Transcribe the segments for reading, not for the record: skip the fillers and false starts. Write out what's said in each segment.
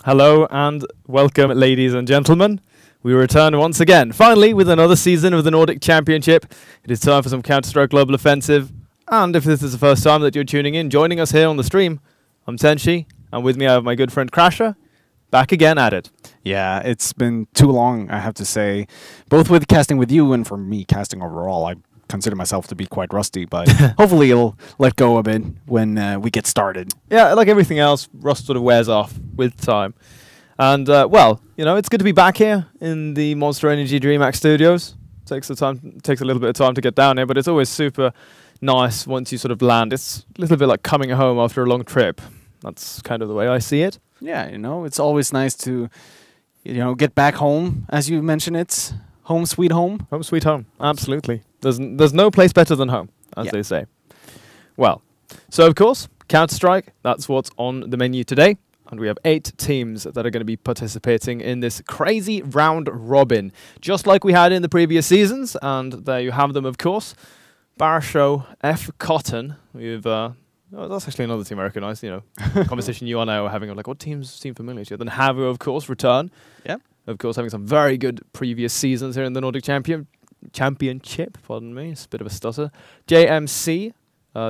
Hello and welcome, ladies and gentlemen. We return once again, finally, with another season of the Nordic Championship. It is time for some Counter-Strike Global Offensive. And if this is the first time that you're tuning in, joining us here on the stream, I'm Tenshi, and with me I have my good friend Crasher, back again at it. Yeah, it's been too long, I have to say, both with casting with you and for me casting overall. I consider myself to be quite rusty, but hopefully it'll let go a bit when we get started. Yeah, like everything else, rust sort of wears off with time. And, well, you know, it's good to be back here in the Monster Energy DreamHack Studios. Takes a little bit of time to get down here, but it's always super nice once you sort of land. It's a little bit like coming home after a long trip. That's kind of the way I see it. Yeah, you know, it's always nice to, get back home, as you mentioned it. Home sweet home. Home sweet home. Absolutely. There's no place better than home, as they say. Well, so of course, Counter-Strike, that's what's on the menu today. And we have 8 teams that are going to be participating in this crazy round robin, just like we had in the previous seasons. And there you have them, of course. Barshow, F. Cotton. We've that's actually another team I recognise. Conversation you and I were having. Like, what teams seem familiar to you? Then Havu, of course, return. Yep. Of course, having some very good previous seasons here in the Nordic Championship. Pardon me, it's a bit of a stutter. JMC.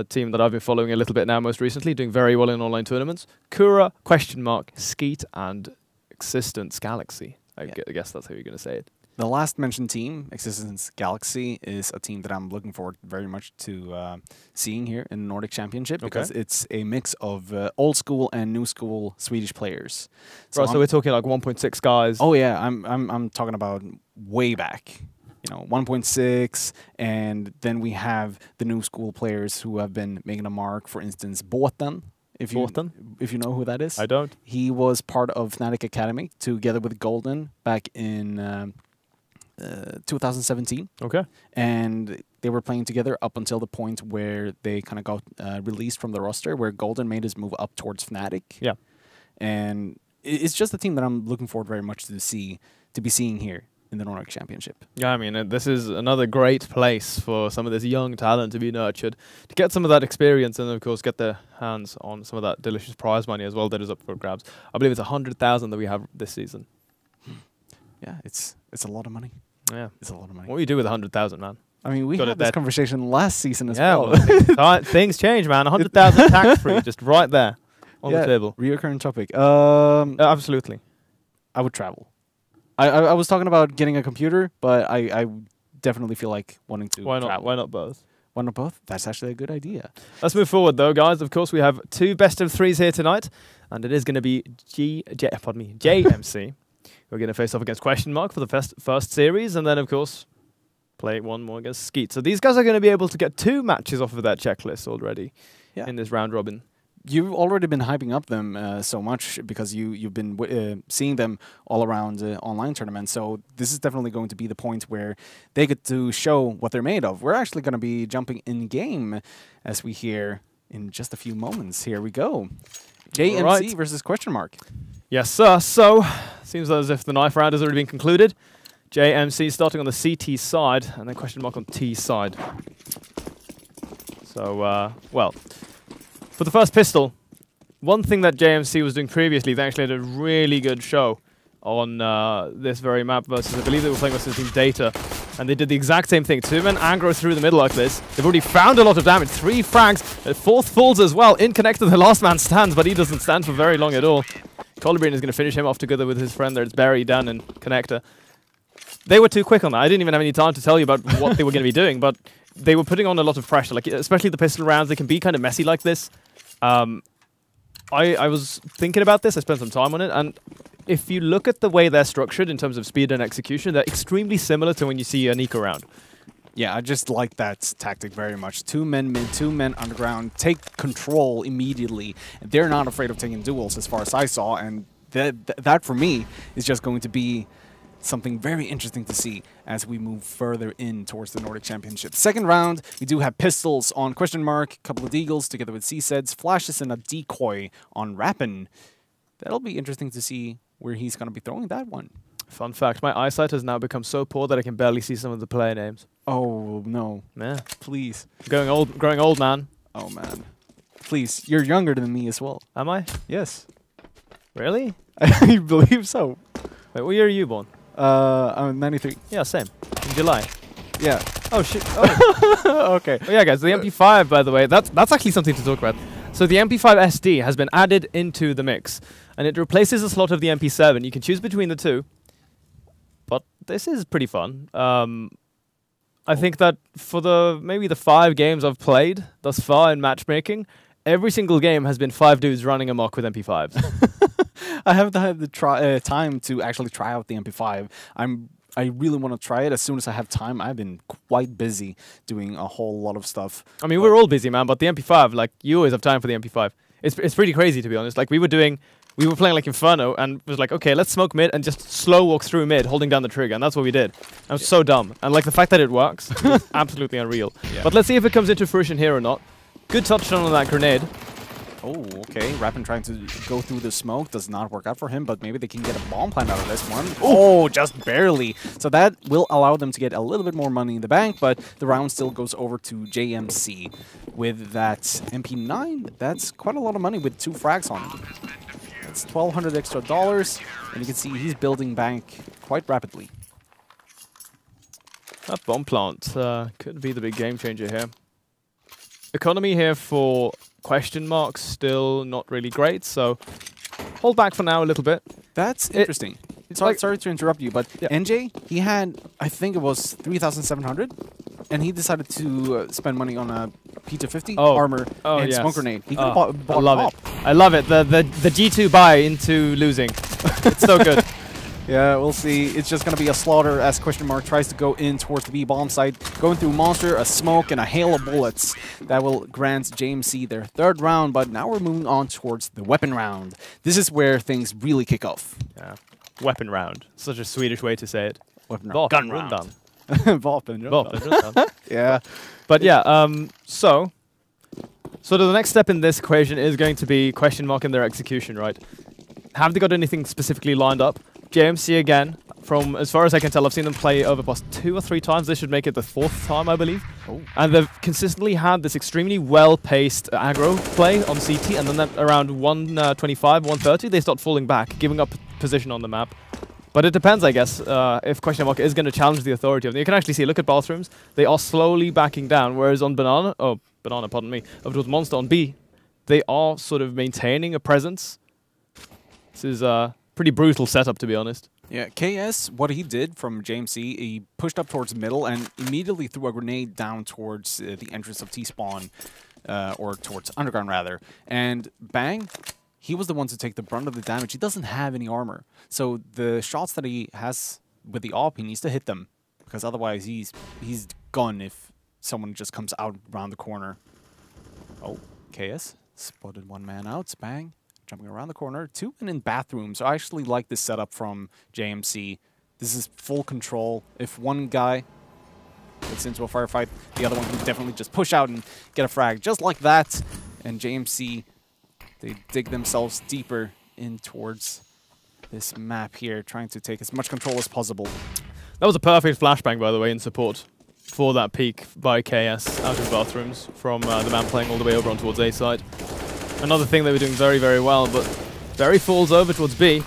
Team that I've been following a little bit now most recently, doing very well in online tournaments. Kura, Questionmark, Skeet, and Existence Galaxy. I guess that's how you're going to say it. The last mentioned team, Existence Galaxy, is a team that I'm looking forward very much to seeing here in the Nordic Championship because it's a mix of old school and new school Swedish players. So we're talking like 1.6 guys. Oh yeah, I'm talking about way back. 1.6, and then we have the new school players who have been making a mark. For instance, Båten. If you know who that is. I don't. He was part of Fnatic Academy together with Golden back in 2017. Okay. And they were playing together up until the point where they kind of got released from the roster, where Golden made his move up towards Fnatic. Yeah. And it's just a team that I'm looking forward very much to be seeing here in the Nordic Championship. Yeah, I mean, this is another great place for some of this young talent to be nurtured, to get some of that experience and, of course, get their hands on some of that delicious prize money as well that is up for grabs. I believe it's 100,000 that we have this season. Yeah, it's a lot of money. Yeah. It's a lot of money. What do you do with 100,000, man? I mean, we had this conversation last season as well. Things change, man. 100,000 tax-free, just right there on the table. Reoccurring topic. Absolutely. I would travel. I was talking about getting a computer, but I definitely feel like wanting to travel. Why not both? Why not both? That's actually a good idea. Let's move forward, though, guys. Of course, we have 2 best-of-3s here tonight, and it is going to be JMC. We're going to face off against Questionmark for the first series, and then, of course, play one more against Skeet. So these guys are going to be able to get 2 matches off of that checklist already in this round robin. You've already been hyping up them so much because you've been seeing them all around online tournaments. So this is definitely going to be the point where they get to show what they're made of. We're actually going to be jumping in game as we hear in just a few moments. Here we go. JMC versus Questionmark. Yes, sir. So seems as if the knife round has already been concluded. JMC starting on the CT side and then Questionmark on T side. So, well, for the first pistol, one thing that JMC was doing previously, they actually had a really good show on this very map versus, I believe they were playing versus Team Data, and they did the exact same thing. 2 men aggro through the middle like this. They've already found a lot of damage. 3 frags, 4th falls as well. In connected, the last man stands, but he doesn't stand for very long at all. Colibrin is going to finish him off together with his friend there. It's Barry down in connector. They were too quick on that. I didn't even have any time to tell you about what they were going to be doing, but they were putting on a lot of pressure, like especially the pistol rounds. They can be kind of messy like this. I was thinking about this. I spent some time on it, and if you look at the way they're structured in terms of speed and execution, they're extremely similar to when you see an eco round. Yeah, I just like that tactic very much. 2 men mid, 2 men underground, take control immediately. They're not afraid of taking duels as far as I saw, and that for me is just going to be something very interesting to see as we move further in towards the Nordic Championship. Second round, we do have pistols on Questionmark, a couple of deagles together with C-Seds, flashes and a decoy on Rappin. That'll be interesting to see where he's going to be throwing that one. Fun fact, my eyesight has now become so poor that I can barely see some of the player names. Oh, no. Yeah. Please. Growing old, man. Oh, man. Please, you're younger than me as well. Am I? Yes. Really? I believe so. Wait, what year are you born? I'm 93. Yeah, same. In July. Yeah. Oh shit. Oh. Okay. Oh yeah, guys. The MP5, by the way, that's actually something to talk about. So the MP5 SD has been added into the mix, and it replaces a slot of the MP7. You can choose between the two, but this is pretty fun. I think that for maybe the 5 games I've played thus far in matchmaking, every single game has been 5 dudes running amok with MP5s. I haven't had the time to actually try out the MP5. I really want to try it as soon as I have time. I've been quite busy doing a whole lot of stuff. I mean, we're all busy, man, but the MP5, like, you always have time for the MP5. It's pretty crazy, to be honest. Like, we were playing like Inferno, and it was like, okay, let's smoke mid and just slow walk through mid, holding down the trigger, and that's what we did. And it was so dumb. And like the fact that it works is absolutely unreal. Yeah. But let's see if it comes into fruition here or not. Good touchdown on that grenade. Oh, okay. Rappin trying to go through the smoke does not work out for him, but maybe they can get a bomb plant out of this one. Oh, just barely. So that will allow them to get a little bit more money in the bank, but the round still goes over to JMC. With that MP9, that's quite a lot of money with 2 frags on it. It's $1,200 extra, and you can see he's building bank quite rapidly. That bomb plant could be the big game changer here. Economy here for Questionmark still not really great, so hold back for now a little bit. That's interesting. Sorry to interrupt you, but yeah. NJ, he had, I think it was 3,700, and he decided to spend money on a P250 armor and smoke grenade. He could have bought I love it. I love it. The G2 buy into losing. It's so good. Yeah, we'll see. It's just going to be a slaughter as Questionmark tries to go in towards the B bomb site. Going through Monster, a smoke, and a hail of bullets. That will grant JMC their 3rd round, but now we're moving on towards the weapon round. This is where things really kick off. Yeah, weapon round. Such a Swedish way to say it. Weapon round. Gun round. Vapen. Yeah. But yeah, so the next step in this equation is going to be Questionmark in their execution, right? Have they got anything specifically lined up? JMC again, from as far as I can tell, I've seen them play Overpass 2 or 3 times. This should make it the 4th time, I believe. Oh. And they've consistently had this extremely well-paced aggro play on CT, and then at around 125, 130, they start falling back, giving up position on the map. But it depends, I guess, if Questionmark is going to challenge the authority of them. You can actually see, look at bathrooms, they are slowly backing down, whereas on Banana, pardon me, over towards Monster on B, they are sort of maintaining a presence. This is pretty brutal setup, to be honest. Yeah, KS, what he did from JMC, he pushed up towards middle and immediately threw a grenade down towards the entrance of T-spawn, or towards underground, rather. And bang, he was the one to take the brunt of the damage. He doesn't have any armor. So the shots that he has with the AWP, he needs to hit them, because otherwise he's gone if someone just comes out around the corner. Oh, KS spotted 1 man out, bang. Jumping around the corner, 2 men in bathrooms. So I actually like this setup from JMC. This is full control. If one guy gets into a firefight, the other one can definitely just push out and get a frag. Just like that. And JMC, they dig themselves deeper in towards this map here, trying to take as much control as possible. That was a perfect flashbang, by the way, in support for that peek by KS out of bathrooms from the man playing all the way over on towards A side. Another thing they were doing very, very well, but Berry falls over towards B.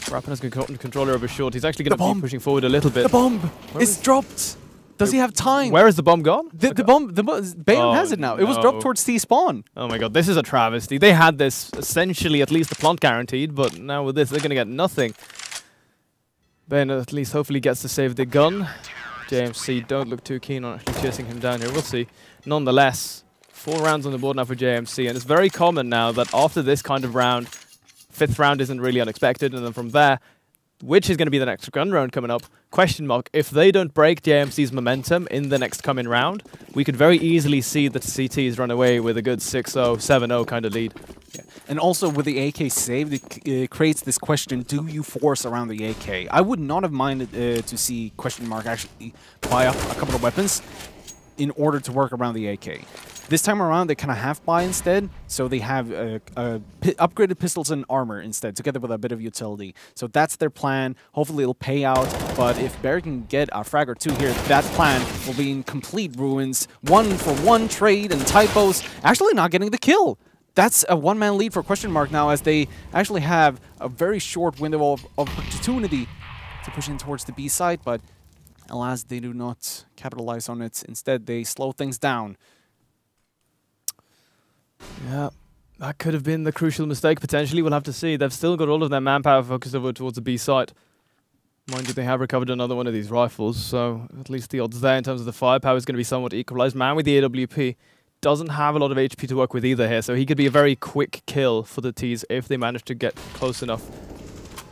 Rappin has controller over short. He's actually going to be pushing forward a little bit. The bomb is dropped. Does he have time? Where is the bomb gone? The bomb, Bayon has it now. It was dropped towards T-spawn. Oh my god, this is a travesty. They had this essentially at least the plant guaranteed, but now with this they're going to get nothing. Bayon at least hopefully gets to save the gun. JMC don't look too keen on actually chasing him down here. We'll see. Nonetheless, 4 rounds on the board now for JMC, and it's very common now that after this kind of round, 5th round isn't really unexpected, and then from there, which is going to be the next gun round coming up, Questionmark, if they don't break JMC's momentum in the next coming round, we could very easily see the CTs run away with a good 6-0, 7-0 kind of lead. Yeah. And also with the AK saved, it creates this question, do you force around the AK? I would not have minded to see Questionmark actually buy up a couple of weapons in order to work around the AK. This time around, they kind of half buy instead, so they have upgraded pistols and armor instead, together with a bit of utility. So that's their plan. Hopefully it'll pay out, but if Barry can get a frag or 2 here, that plan will be in complete ruins. 1-for-1 trade and typos, actually not getting the kill. that's a one-man lead for Questionmark now, as they actually have a very short window of opportunity to push in towards the B side, but alas, they do not capitalize on it. Instead, they slow things down. Yeah, that could have been the crucial mistake, potentially. We'll have to see. They've still got all of their manpower focused over towards the B site. Mind you, they have recovered another one of these rifles, so at least the odds there in terms of the firepower is going to be somewhat equalized. Man with the AWP doesn't have a lot of HP to work with either here, so he could be a very quick kill for the T's if they manage to get close enough.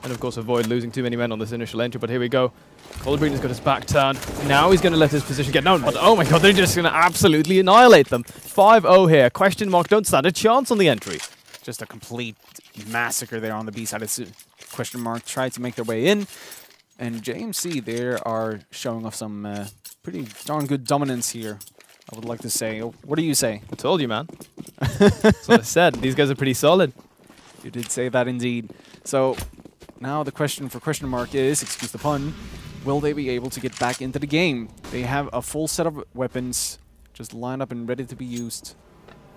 And of course avoid losing too many men on this initial entry, but here we go. Colbreen has got his back turned. Now he's going to let his position get known, but oh my god, they're just going to absolutely annihilate them. 5-0 here. Questionmark don't stand a chance on the entry. Just a complete massacre there on the B side. It's Questionmark tried to make their way in. And JMC, they are showing off some pretty darn good dominance here, I would like to say. What do you say? I told you, man. That's what I said. These guys are pretty solid. You did say that indeed. So now the question for Questionmark is, excuse the pun, will they be able to get back into the game? They have a full set of weapons just lined up and ready to be used.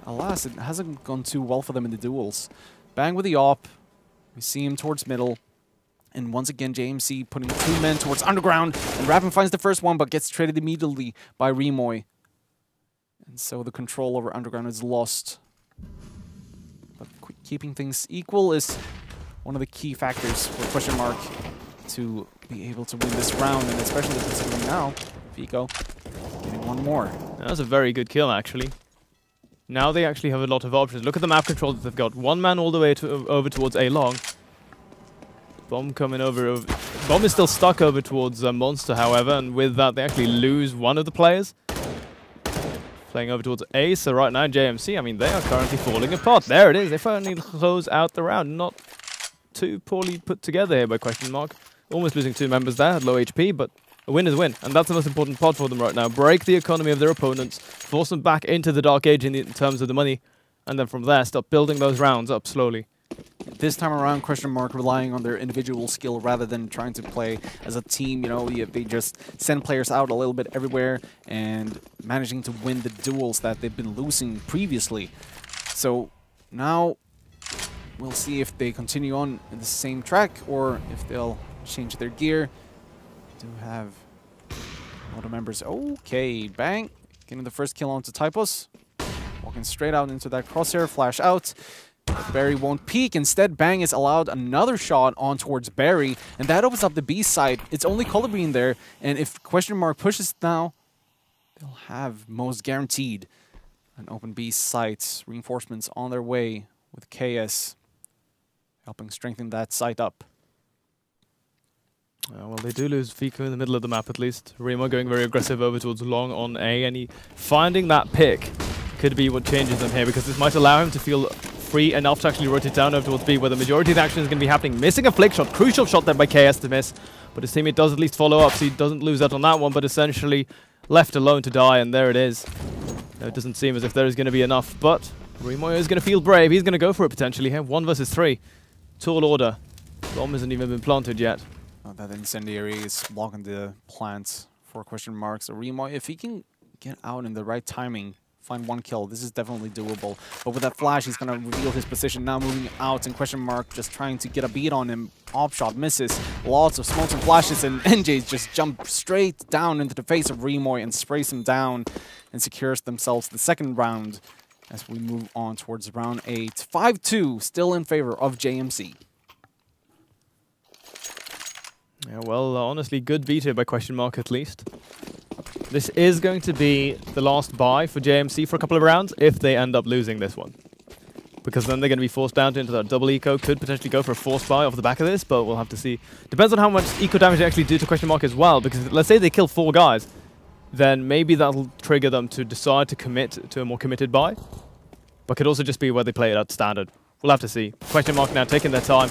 Alas, it hasn't gone too well for them in the duels. Bang with the AWP. We see him towards middle. And once again, JMC putting 2 men towards underground. And Raven finds the first one, but gets traded immediately by Remoy. And so the control over underground is lost. But keeping things equal is one of the key factors for Questionmark to be able to win this round. And especially considering now, Fico getting one more. That was a very good kill, actually. Now they actually have a lot of options. Look at the map control that they've got. One man all the way over towards A long. Bomb coming over. Bomb is still stuck over towards Monster, however, and with that they actually lose one of the players. Playing over towards A, so right now JMC, I mean, they are currently falling apart. There it is. They finally close out the round. Not too poorly put together here by Questionmark. Almost losing 2 members there at low HP, but a win is a win, and that's the most important part for them right now. Break the economy of their opponents, force them back into the Dark Age in terms of the money, and then from there start building those rounds up slowly. This time around, Questionmark relying on their individual skill rather than trying to play as a team. You know, they just send players out a little bit everywhere and managing to win the duels that they've been losing previously. So now we'll see if they continue on in the same track or if they'll change their gear. Do have a lot of members. Okay, Bang getting the first kill onto Typos, walking straight out into that crosshair, flash out. Barry won't peek. Instead, Bang is allowed another shot on towards Barry, and that opens up the B side. It's only Colbreen there, and if Questionmark pushes now, they'll have most guaranteed an open B site. Reinforcements on their way with KS helping strengthen that site up. Well, they do lose Fico in the middle of the map at least. Remo going very aggressive over towards long on A, and finding that pick could be what changes them here, because this might allow him to feel free enough to actually rotate down over towards B, where the majority of the action is going to be happening. Missing a flick shot, crucial shot there by KS to miss, but his teammate does at least follow up, so he doesn't lose out on that one, but essentially left alone to die, and there it is. Now, it doesn't seem as if there is going to be enough, but Remo is going to feel brave. He's going to go for it potentially here. 1 versus 3. Tall order. Bomb hasn't even been planted yet. That incendiary is blocking the plants for Questionmark. So Remo, if he can get out in the right timing, find 1 kill, this is definitely doable. But with that flash, he's going to reveal his position. Now moving out, and Questionmark just trying to get a beat on him. Op shot misses. Lots of smokes and flashes, and NJ just jump straight down into the face of Remoy and sprays him down and secures themselves the second round as we move on towards round 8. 5-2, still in favor of JMC. Yeah, well, honestly, good veto by Questionmark at least. This is going to be the last buy for JMC for a couple of rounds if they end up losing this one. Because then they're going to be forced down into that double eco. Could potentially go for a force buy off the back of this, but we'll have to see. Depends on how much eco damage they actually do to Questionmark as well, because let's say they kill 4 guys, then maybe that'll trigger them to decide to commit to a more committed buy. But could also just be where they play it at standard. We'll have to see. Questionmark now taking their time,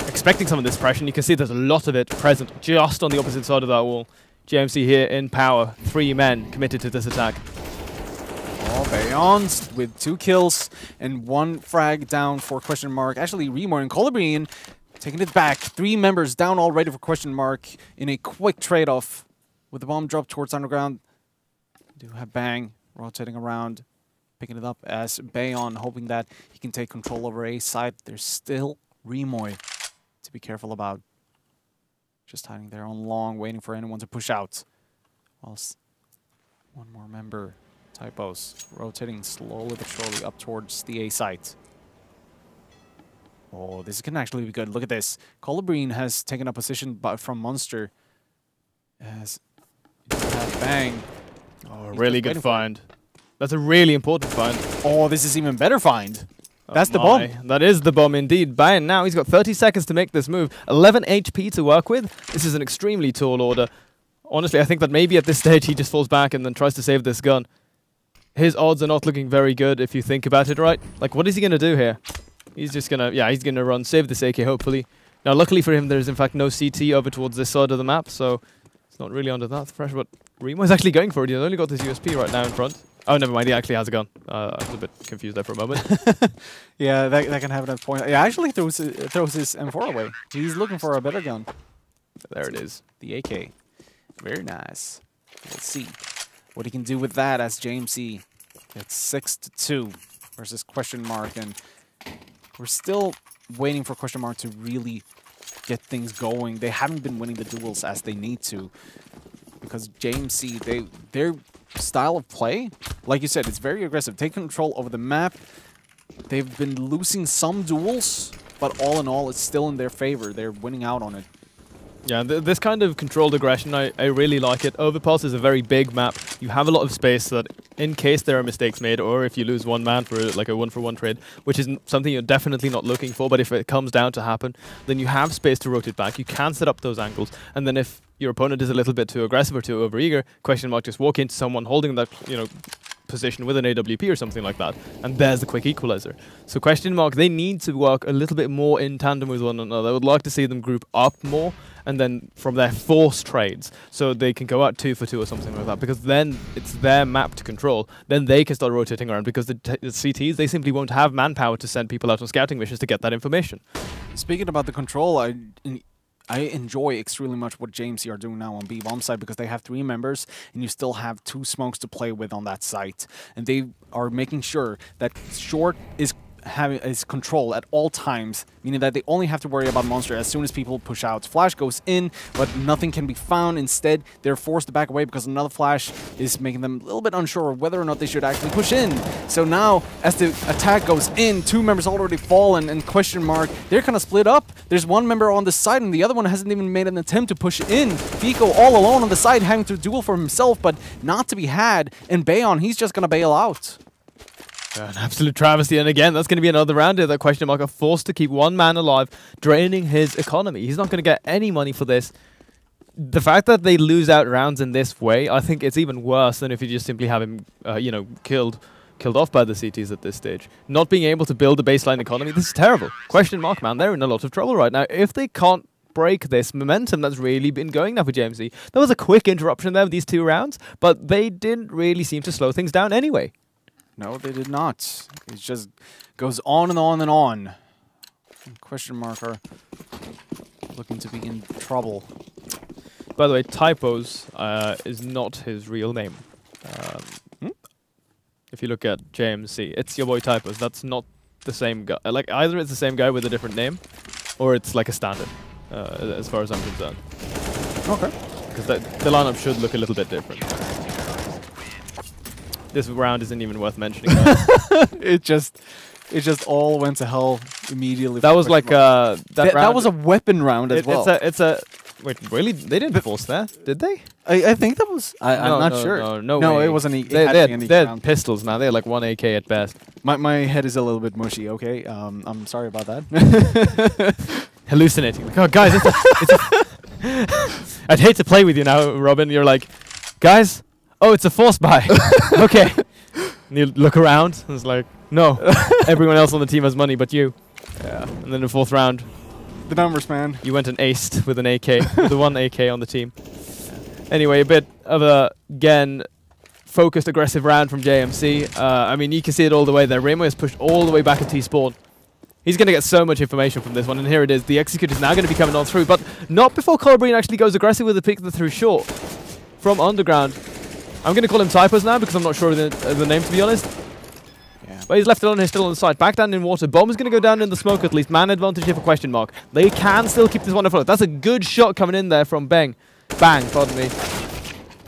expecting some of this pressure, and you can see there's a lot of it present just on the opposite side of that wall. JMC here in power, 3 men committed to this attack. Oh, Beyond with 2 kills and 1 frag down for Questionmark. Actually, Remo and Colbreen taking it back. 3 members down already for Questionmark in a quick trade-off with the bomb drop towards underground. Do have Bang rotating around. picking it up as Bayon, hoping that he can take control over A side. There's still Remoy to be careful about. Just hiding there on long, waiting for anyone to push out. Whilst one more member, Typos, rotating slowly but surely up towards the A site. Oh, this can actually be good. Look at this. Colubrine has taken a position from Monster. As bang. Oh, really good find. That's a really important find. Oh, this is even better find. That's the bomb. That is the bomb indeed. Bang, now he's got 30 seconds to make this move. 11 HP to work with. This is an extremely tall order. Honestly, I think that maybe at this stage he just falls back and then tries to save this gun. His odds are not looking very good if you think about it right. Like, what is he going to do here? He's just going to, yeah, he's going to run, save this AK hopefully. Now, luckily for him, there's in fact no CT over towards this side of the map, so it's not really under that pressure, but Remo's actually going for it. He's only got this USP right now in front. Oh, never mind. He actually has a gun. I was a bit confused there for a moment. Yeah, that can happen at a point. Yeah, actually throws his M4 away. He's looking for a better gun. There it is. The AK. Very nice. Let's see what he can do with that as JMC gets 6-2 versus Questionmark. And we're still waiting for Questionmark to really get things going. They haven't been winning the duels as they need to. Because JMC, their style of play, like you said, it's very aggressive. Take control over the map. They've been losing some duels, but all in all, it's still in their favor. They're winning out on it. Yeah, this kind of controlled aggression, I really like it. Overpass is a very big map. You have a lot of space so that in case there are mistakes made, or if you lose one man for like a 1-for-1 trade, which is something you're definitely not looking for, but if it comes down to happen, then you have space to rotate back. You can set up those angles, and then if your opponent is a little bit too aggressive or too overeager, Questionmark just walk into someone holding that, you know, position with an AWP or something like that, and there's the quick equalizer. So Questionmark, they need to work a little bit more in tandem with one another. I would like to see them group up more, and then from there force trades, so they can go out 2 for 2 or something like that, because then it's their map to control. Then they can start rotating around, because the CTs, they simply won't have manpower to send people out on scouting missions to get that information. Speaking about the control, I enjoy extremely much what JMC are doing now on B-bomb side, because they have 3 members and you still have 2 smokes to play with on that site. And they are making sure that short is control at all times, meaning that they only have to worry about Monster as soon as people push out. Flash goes in, but nothing can be found. Instead, they're forced to back away because another flash is making them a little bit unsure of whether or not they should actually push in. So now, as the attack goes in, 2 members already fallen, and Questionmark, they're kind of split up. There's one member on the side, and the other one hasn't even made an attempt to push in. Fico all alone on the side, having to duel for himself, but not to be had. And Bayon, he's just going to bail out. An absolute travesty, and again, that's going to be another round here that Questionmark are forced to keep one man alive, draining his economy. He's not going to get any money for this. The fact that they lose out rounds in this way, I think it's even worse than if you just simply have him, you know, killed off by the CTs at this stage. Not being able to build a baseline economy, this is terrible. Questionmark, man, they're in a lot of trouble right now. If they can't break this momentum that's really been going now for JMC, there was a quick interruption there with these 2 rounds, but they didn't really seem to slow things down anyway. No, they did not. It just goes on and on and on. And Questionmark are looking to be in trouble. By the way, Typos is not his real name. If you look at JMC, it's your boy Typos. That's not the same guy. Like, either it's the same guy with a different name, or it's like a standard, as far as I'm concerned. Okay. Because the lineup should look a little bit different. This round isn't even worth mentioning. It just all went to hell immediately. That was like that was a weapon round as well. Wait, really? They didn't force that, did they? I think that was. I'm not sure. No, it wasn't. They had pistols now. They had like 1 AK at best. My head is a little bit mushy. Okay, I'm sorry about that. Hallucinating. Like, oh, guys, I'd hate to play with you now, Robin. You're like, guys. Oh, it's a force buy. Okay. And you look around, and it's like, no. Everyone else on the team has money but you. Yeah. And then the 4th round, the numbers, man. you went and aced with an AK, with the 1 AK on the team. Anyway, a bit of a, again, focused, aggressive round from JMC. I mean, you can see it all the way there. Remo is pushed all the way back at T-spawn. He's going to get so much information from this one, and here it is. The Execute is now going to be coming on through, but not before Colubrine actually goes aggressive with the pick through short from underground. I'm going to call him Typos now because I'm not sure of the name, to be honest. Yeah. But he's left it on, he's still on the side. Back down in water. Bomb is going to go down in the smoke at least. Man advantage here for Questionmark. They can still keep this one afloat. That's a good shot coming in there from Bang. Bang, pardon me.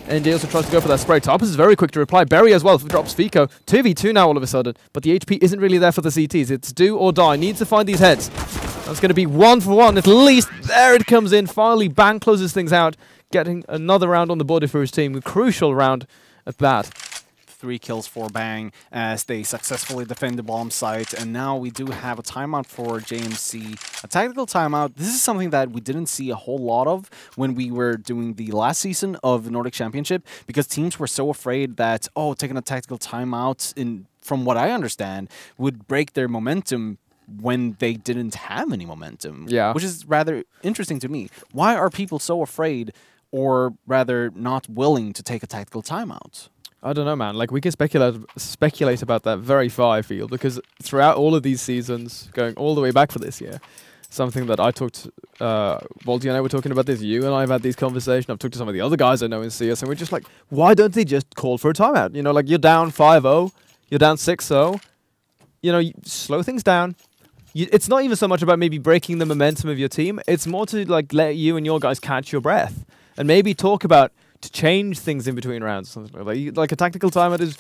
And he also tries to go for that spray. Tarpus is very quick to reply. Berry as well drops Fico. 2v2 now all of a sudden. But the HP isn't really there for the CTs. It's do or die. Needs to find these heads. That's going to be 1 for 1 at least. There it comes in. Finally, Bang closes things out. Getting another round on the board for his team. A crucial round at that. 3 kills for Bang as they successfully defend the bomb site. And now we do have a timeout for JMC. A tactical timeout. This is something that we didn't see a whole lot of when we were doing the last season of the Nordic Championship, because teams were so afraid that, oh, taking a tactical timeout, from what I understand, would break their momentum when they didn't have any momentum. Yeah. Which is rather interesting to me. Why are people so afraid, or rather not willing, to take a tactical timeout? I don't know, man. Like, we can speculate about that very far, I feel, because throughout all of these seasons, going all the way back for this year, something that I talked, Walty and I were talking about this, you and I have had these conversations, I've talked to some of the other guys I know in CS, and we're just like, why don't they just call for a timeout? You know, like, you're down 5-0, you're down 6-0, you know, slow things down. It's not even so much about maybe breaking the momentum of your team, it's more to, like, let you and your guys catch your breath, and maybe talk about to change things in between rounds. Something like a tactical timeout is,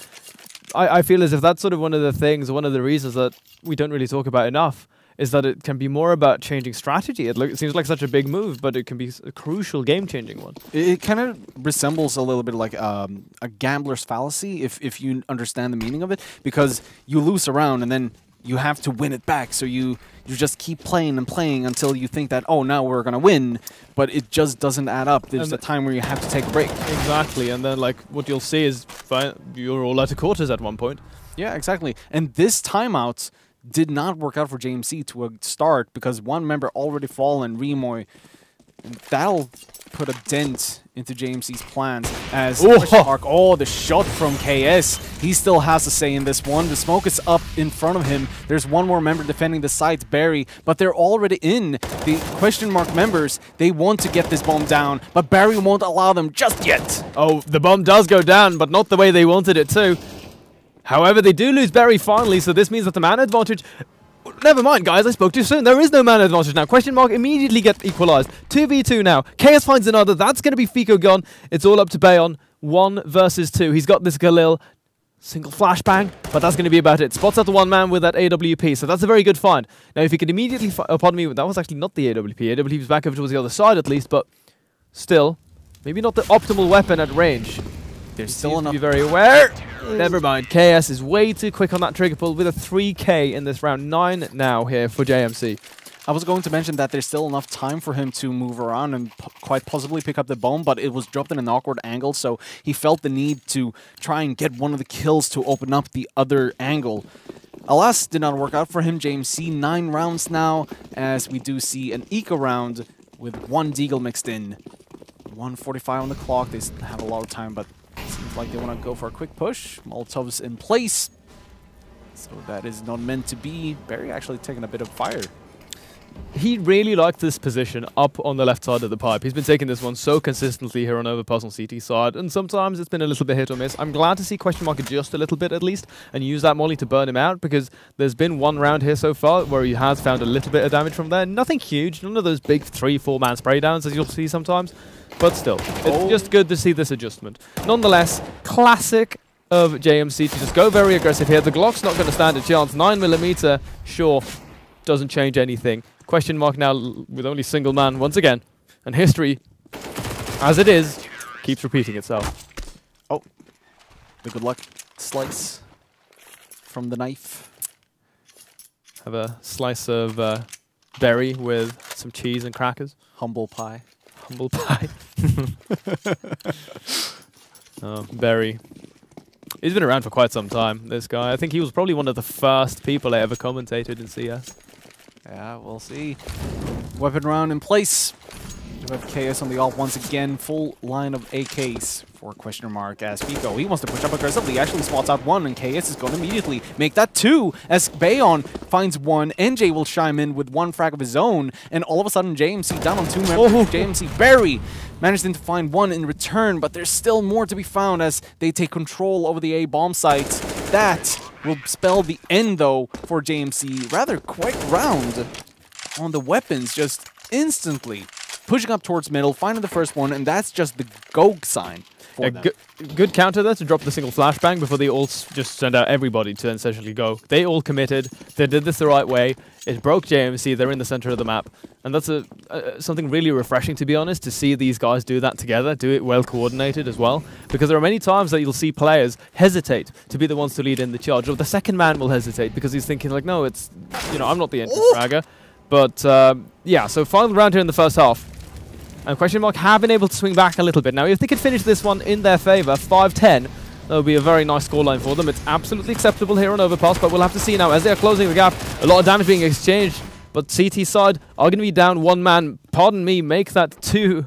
I feel as if that's sort of one of the things, one of the reasons that we don't really talk about enough, is that it can be more about changing strategy. It seems like such a big move, but it can be a crucial game-changing one. It kind of resembles a little bit like a gambler's fallacy, if you understand the meaning of it, because you lose a round and then you have to win it back, so you just keep playing and playing until you think that, oh, now we're gonna win, but it just doesn't add up. There's a time where you have to take a break. Exactly, and then, like, what you'll see is you're all out of quarters at one point. Yeah, exactly. And this timeout did not work out for JMC to a start, because one member already fallen, Remoy, and that'll put a dent into JMC's plans as Questionmark. Oh, the shot from KS. He still has a say in this one. The smoke is up in front of him. There's one more member defending the site, Barry, but they're already in. The Questionmark members, they want to get this bomb down, but Barry won't allow them just yet. Oh, the bomb does go down, but not the way they wanted it to. However, they do lose Barry finally, so this means that the man advantage... Never mind, guys, I spoke too soon. There is no man advantage now. Questionmark immediately gets equalized. 2v2 now. KS finds another. That's going to be Fico gone. It's all up to Bayon. 1 versus 2. He's got this Galil. Single flashbang, but that's going to be about it. Spots out the one man with that AWP, so that's a very good find. Now, if he could immediately... pardon me, that was actually not the AWP. AWP was back over towards the other side, at least, but still, maybe not the optimal weapon at range. There's still enough... to be very aware. Never mind. KS is way too quick on that trigger pull with a 3K in this round. 9 now here for JMC. I was going to mention that there's still enough time for him to move around and quite possibly pick up the bomb, but it was dropped in an awkward angle, so he felt the need to try and get one of the kills to open up the other angle. Alas, did not work out for him. JMC 9 rounds now, as we do see an eco round with 1 deagle mixed in. 1:45 on the clock. They have a lot of time, but it seems like they want to go for a quick push. Molotov's in place. So that is not meant to be. Barry actually taking a bit of fire. He really liked this position up on the left side of the pipe. He's been taking this one so consistently here on Overpersonal CT side, and sometimes it's been a little bit hit or miss. I'm glad to see Questionmark adjust a little bit at least and use that molly to burn him out, because there's been one round here so far where he has found a little bit of damage from there. Nothing huge, none of those big 3-4 man spray downs as you'll see sometimes, but still, it's just good to see this adjustment. Nonetheless, classic of JMC to just go very aggressive here. The Glock's not going to stand a chance. 9mm, sure, doesn't change anything. Questionmark now with only single man once again. And history, as it is, keeps repeating itself. Oh, the good luck slice from the knife. Have a slice of berry with some cheese and crackers. Humble pie. Humble pie. Berry. He's been around for quite some time, this guy. I think he was probably one of the first people I ever commentated in CS. Yeah, we'll see. Weapon round in place. We have KS on the alt once again. Full line of AKs for Questionmark as Fico. He wants to push up aggressively. He actually spots out 1, and KS is going to immediately make that 2 as Bayon finds 1. NJ will chime in with 1 frag of his own, and all of a sudden JMC down on 2 members. JMC Barry managed to find 1 in return, but there's still more to be found as they take control over the A bomb site. That will spell the end, though, for JMC. Rather quick round on the weapons, just instantly pushing up towards middle, finding the first one, and that's just the go sign for them. Good counter there to drop the single flashbang before they all just send out everybody to essentially go. They all committed. They did this the right way. It broke JMC. They're in the center of the map. And that's something really refreshing, to be honest, to see these guys do that together, do it well coordinated as well. Because there are many times that you'll see players hesitate to be the ones to lead in the charge. Or the second man will hesitate because he's thinking like, no, it's, you know, I'm not the entry fragger. But yeah, so final round here in the first half. And Questionmark have been able to swing back a little bit. Now, if they could finish this one in their favor, 5-10, that would be a very nice scoreline for them. It's absolutely acceptable here on Overpass, but we'll have to see now as they are closing the gap. A lot of damage being exchanged, but CT side are going to be down one man. Pardon me, make that 2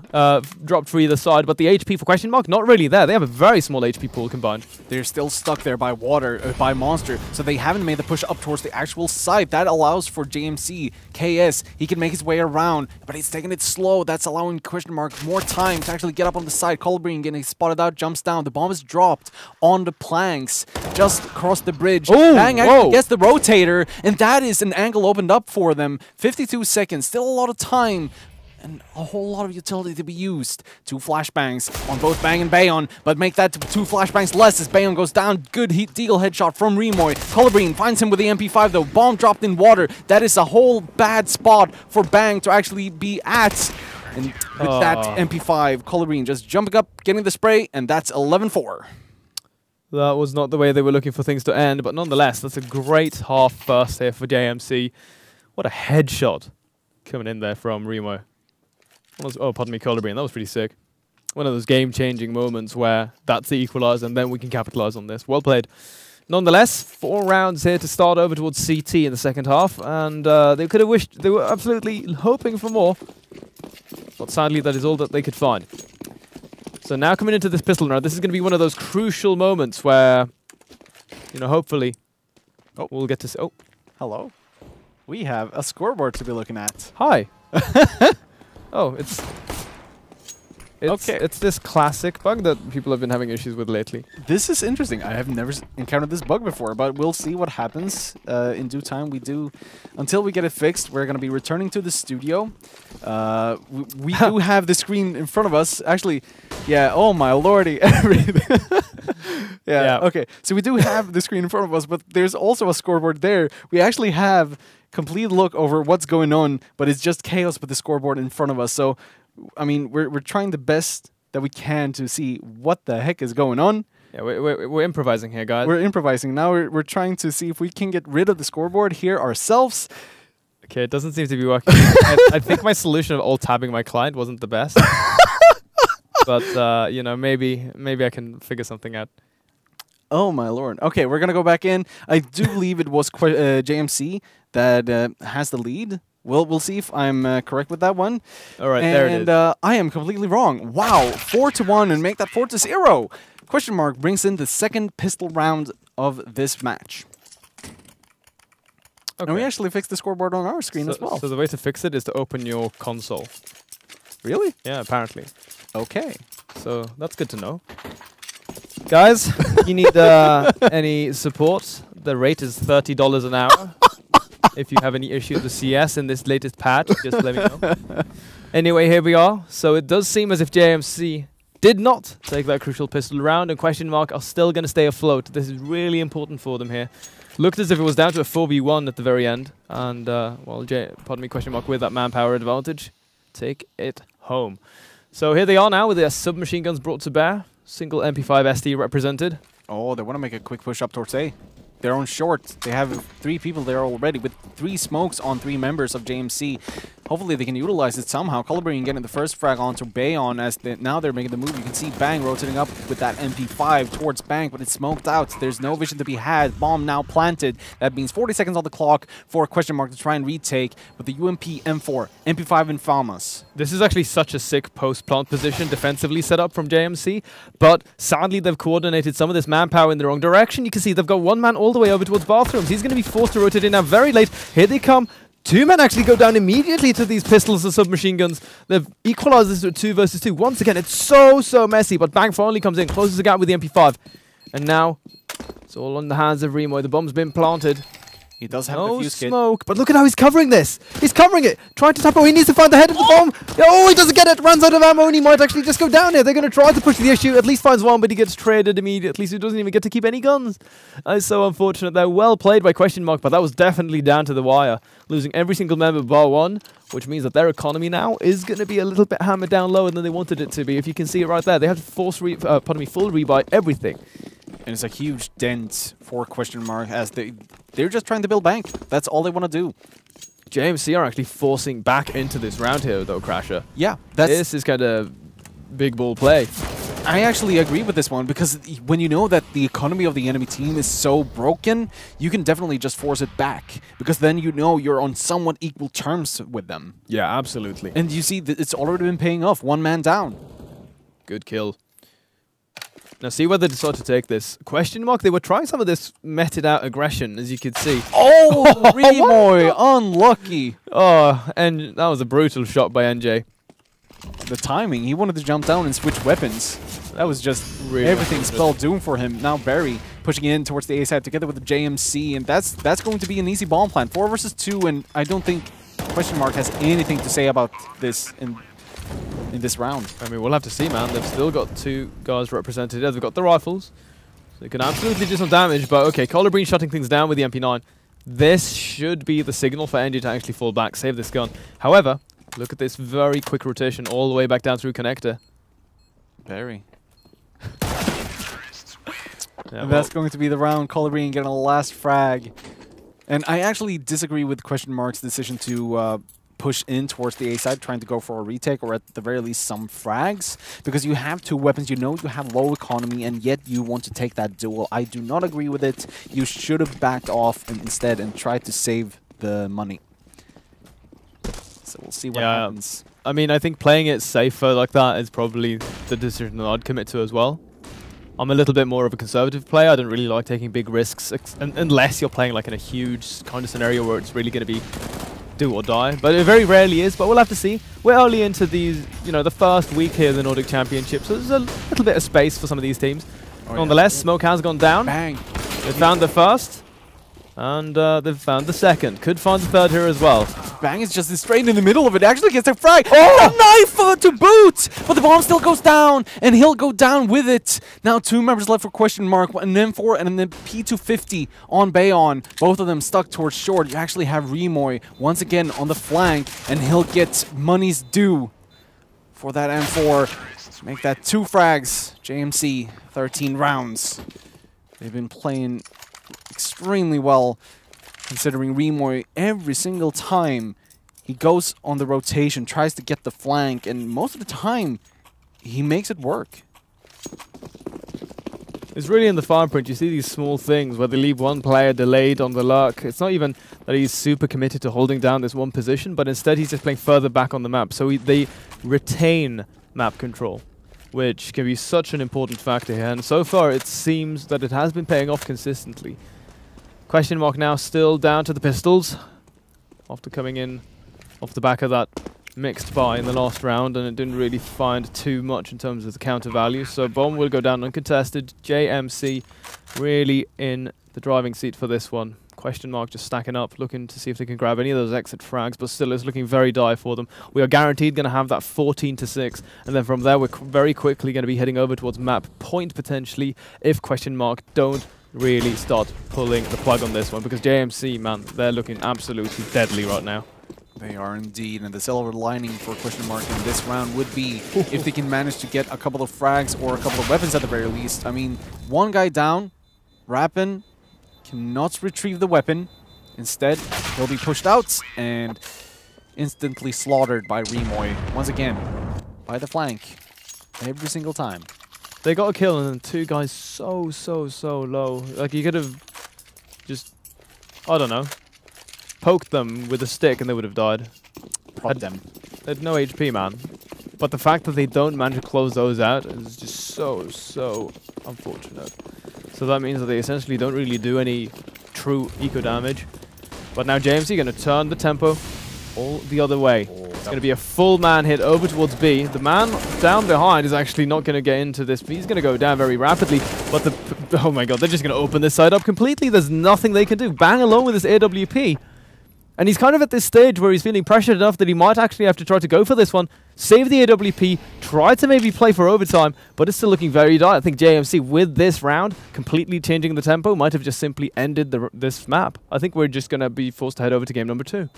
drop for either side, but the HP for Questionmark, not really there. They have a very small HP pool combined. They're still stuck there by water, by monster, so they haven't made the push up towards the actual site. That allows for JMC, KS, he can make his way around, but he's taking it slow. That's allowing Questionmark more time to actually get up on the side. Colbreen getting spotted out, jumps down. The bomb is dropped on the planks, just across the bridge. Ooh, Bang actually gets the rotator, and that is an angle opened up for them. 52 seconds, still a lot of time. And a whole lot of utility to be used. 2 flashbangs on both Bang and Bayon, but make that 2 flashbangs less as Bayon goes down. Good deagle headshot from Remoy. Colbreen finds him with the MP5 though. Bomb dropped in water. That is a whole bad spot for Bang to actually be at. And with that MP5, Colbreen just jumping up, getting the spray, and that's 11-4. That was not the way they were looking for things to end, but nonetheless, that's a great half first here for JMC. What a headshot coming in there from Remoy. Oh, pardon me, Colbreen. That was pretty sick. One of those game-changing moments where that's the equalizer, and then we can capitalize on this. Well played. Nonetheless, 4 rounds here to start over towards CT in the second half, and they could have wished, they were absolutely hoping for more, but sadly that is all that they could find. So now coming into this pistol round, this is going to be one of those crucial moments where, you know, hopefully we'll get to see. Oh, hello. We have a scoreboard to be looking at. Hi. Oh, it's okay. It's this classic bug that people have been having issues with lately. This is interesting. I have never encountered this bug before, but we'll see what happens in due time. Until we get it fixed, we're going to be returning to the studio. We do have the screen in front of us. Actually, yeah, oh my lordy. Yeah, okay. So we do have the screen in front of us, but there's also a scoreboard there. We actually have complete look over what's going on, but it's just chaos with the scoreboard in front of us. So, I mean, we're trying the best that we can to see what the heck is going on. Yeah, we're improvising here, guys. We're improvising. Now we're trying to see if we can get rid of the scoreboard here ourselves. Okay, it doesn't seem to be working. I think my solution of alt-tabbing my client wasn't the best. But, you know, maybe I can figure something out. Oh my lord. Okay, we're going to go back in. I do believe it was JMC that has the lead. We'll see if I'm correct with that one. All right, there it is. And I am completely wrong. Wow, 4-1 and make that 4-0. Questionmark brings in the second pistol round of this match. Okay. And we actually fixed the scoreboard on our screen as well. So the way to fix it is to open your console. Really? Yeah, apparently. Okay. So that's good to know. Guys, you need any support? The rate is $30 an hour. If you have any issues with CS in this latest patch, just let me know. Anyway, here we are. So it does seem as if JMC did not take that crucial pistol round, and Questionmark are still going to stay afloat. This is really important for them here. Looked as if it was down to a 4v1 at the very end, and well, pardon me, Questionmark with that manpower advantage, take it home. So here they are now with their submachine guns brought to bear. Single MP5 SD represented. Oh, they want to make a quick push up towards A. They're on short. They have 3 people there already with 3 smokes on 3 members of JMC. Hopefully they can utilize it somehow. Colbreen getting the first frag onto Bayon as now they're making the move. You can see Bang rotating up with that MP5 towards Bang, but it's smoked out. There's no vision to be had. Bomb now planted. That means 40 seconds on the clock for Questionmark to try and retake with the UMP M4, MP5 and Famas. This is actually such a sick post-plant position defensively set up from JMC, but sadly they've coordinated some of this manpower in the wrong direction. You can see they've got 1 man all the way over towards bathrooms. He's going to be forced to rotate in now very late. Here they come. 2 men actually go down immediately to these pistols and submachine guns. They've equalized this to 2 versus 2. Once again, it's so messy, but Bang finally comes in, closes the gap with the MP5. And now, It's all on the hands of Remo. The bomb's been planted. He does have no the fuse kit. smoke, but look at how he's covering this. He's covering it. Trying to tap it. He needs to find the head of the bomb. Oh, he doesn't get it. Runs out of ammo, and he might actually just go down here. They're going to try to push the issue. At least finds one, but he gets traded immediately, so he doesn't even get to keep any guns. That's so unfortunate. They're well played by Questionmark, but that was definitely down to the wire. Losing every single member bar one, which means that their economy now is going to be a little bit hammered down lower than they wanted it to be. If you can see it right there, they have to force full rebuy everything. And it's a huge dent for Questionmark as they're just trying to build bank. That's all they want to do. JMC are actually forcing back into this round here, though, Crasher. Yeah, this is kind of big ball play. I actually agree with this one, because when you know that the economy of the enemy team is so broken, you can definitely just force it back, because then you know you're on somewhat equal terms with them. Yeah, absolutely. And you see that it's already been paying off. One man down. Good kill. Now see whether they decide to take this. Questionmark, they were trying some of this meted out aggression, as you could see. Oh, Remoy, unlucky. Oh, and that was a brutal shot by NJ. The timing, he wanted to jump down and switch weapons. That was just really everything spelled doom for him. Now Barry pushing in towards the A side together with the JMC, and that's going to be an easy bomb plant. 4 versus 2, and I don't think Questionmark has anything to say about this in this round. I mean, we'll have to see, man. They've still got 2 guys represented. They've got the rifles, so they can absolutely do some damage. But okay, Collarbreen shutting things down with the MP9. This should be the signal for NJ to actually fall back, save this gun. However, look at this very quick rotation all the way back down through connector. Barry. Yeah, and that's going to be the round. Collarbreen getting a last frag. And I actually disagree with Questionmark's decision to push in towards the A side, trying to go for a retake or at the very least some frags, because you have 2 weapons, you know you have low economy, and yet you want to take that duel. I do not agree with it. You should have backed off instead and tried to save the money. So we'll see what happens. I mean, I think playing it safer like that is probably the decision that I'd commit to as well. I'm a little bit more of a conservative player. I don't really like taking big risks, unless you're playing like in a huge kind of scenario where it's really going to be do or die. But it very rarely is, but we'll have to see. We're early into these, you know, the first week here in the Nordic Championship, so there's a little bit of space for some of these teams. Nonetheless, Smoke has gone down. Bang. They found the first, and they've found the second. Could find the third here as well. Bang is just straight in the middle of it. Actually gets a frag. Oh! A knife to boot! But the bomb still goes down, and he'll go down with it. Now 2 members left for Questionmark, an M4 and an P250 on Bayon. Both of them stuck towards short. You actually have Remoy once again on the flank, and he'll get money's due for that M4. Make that 2 frags. JMC, 13 rounds. They've been playing extremely well, considering Remoy every single time he goes on the rotation, tries to get the flank, and most of the time he makes it work. It's really in the fine print. You see these small things where they leave one player delayed on the lurk. It's not even that he's super committed to holding down this one position, but instead he's just playing further back on the map. So they retain map control, which can be such an important factor here. And so far it seems that it has been paying off consistently. Questionmark now still down to the pistols after coming in off the back of that mixed buy in the last round, and it didn't really find too much in terms of the counter value. So bomb will go down uncontested. JMC really in the driving seat for this one. Questionmark just stacking up, looking to see if they can grab any of those exit frags, but still it's looking very dire for them. We are guaranteed going to have that 14-6, and then from there we're very quickly going to be heading over towards map point potentially if Questionmark don't really start pulling the plug on this one, because JMC, man, they're looking absolutely deadly right now. They are indeed, and the silver lining for Questionmark in this round would be if they can manage to get a couple of frags or a couple of weapons at the very least. I mean, 1 guy down, Rappin cannot retrieve the weapon. Instead, he'll be pushed out and instantly slaughtered by Remoy. Once again, by the flank, every single time. They got a kill, and then 2 guys so low. Like, you could have just, I don't know, poked them with a stick and they would have died. Prod them. They had no HP, man. But the fact that they don't manage to close those out is just so unfortunate. So that means that they essentially don't really do any true eco damage. But now JMC going to turn the tempo. all the other way. Oh, It's going to be a full man hit over towards B. The man down behind is actually not going to get into this. He's going to go down very rapidly. But oh my god, they're just going to open this side up completely. There's nothing they can do. Bang alone with his AWP. And he's kind of at this stage where he's feeling pressured enough that he might actually have to try to go for this one. Save the AWP, try to maybe play for overtime, but it's still looking very dire. I think JMC, with this round, completely changing the tempo, might have just simply ended this map. I think we're just going to be forced to head over to game number 2.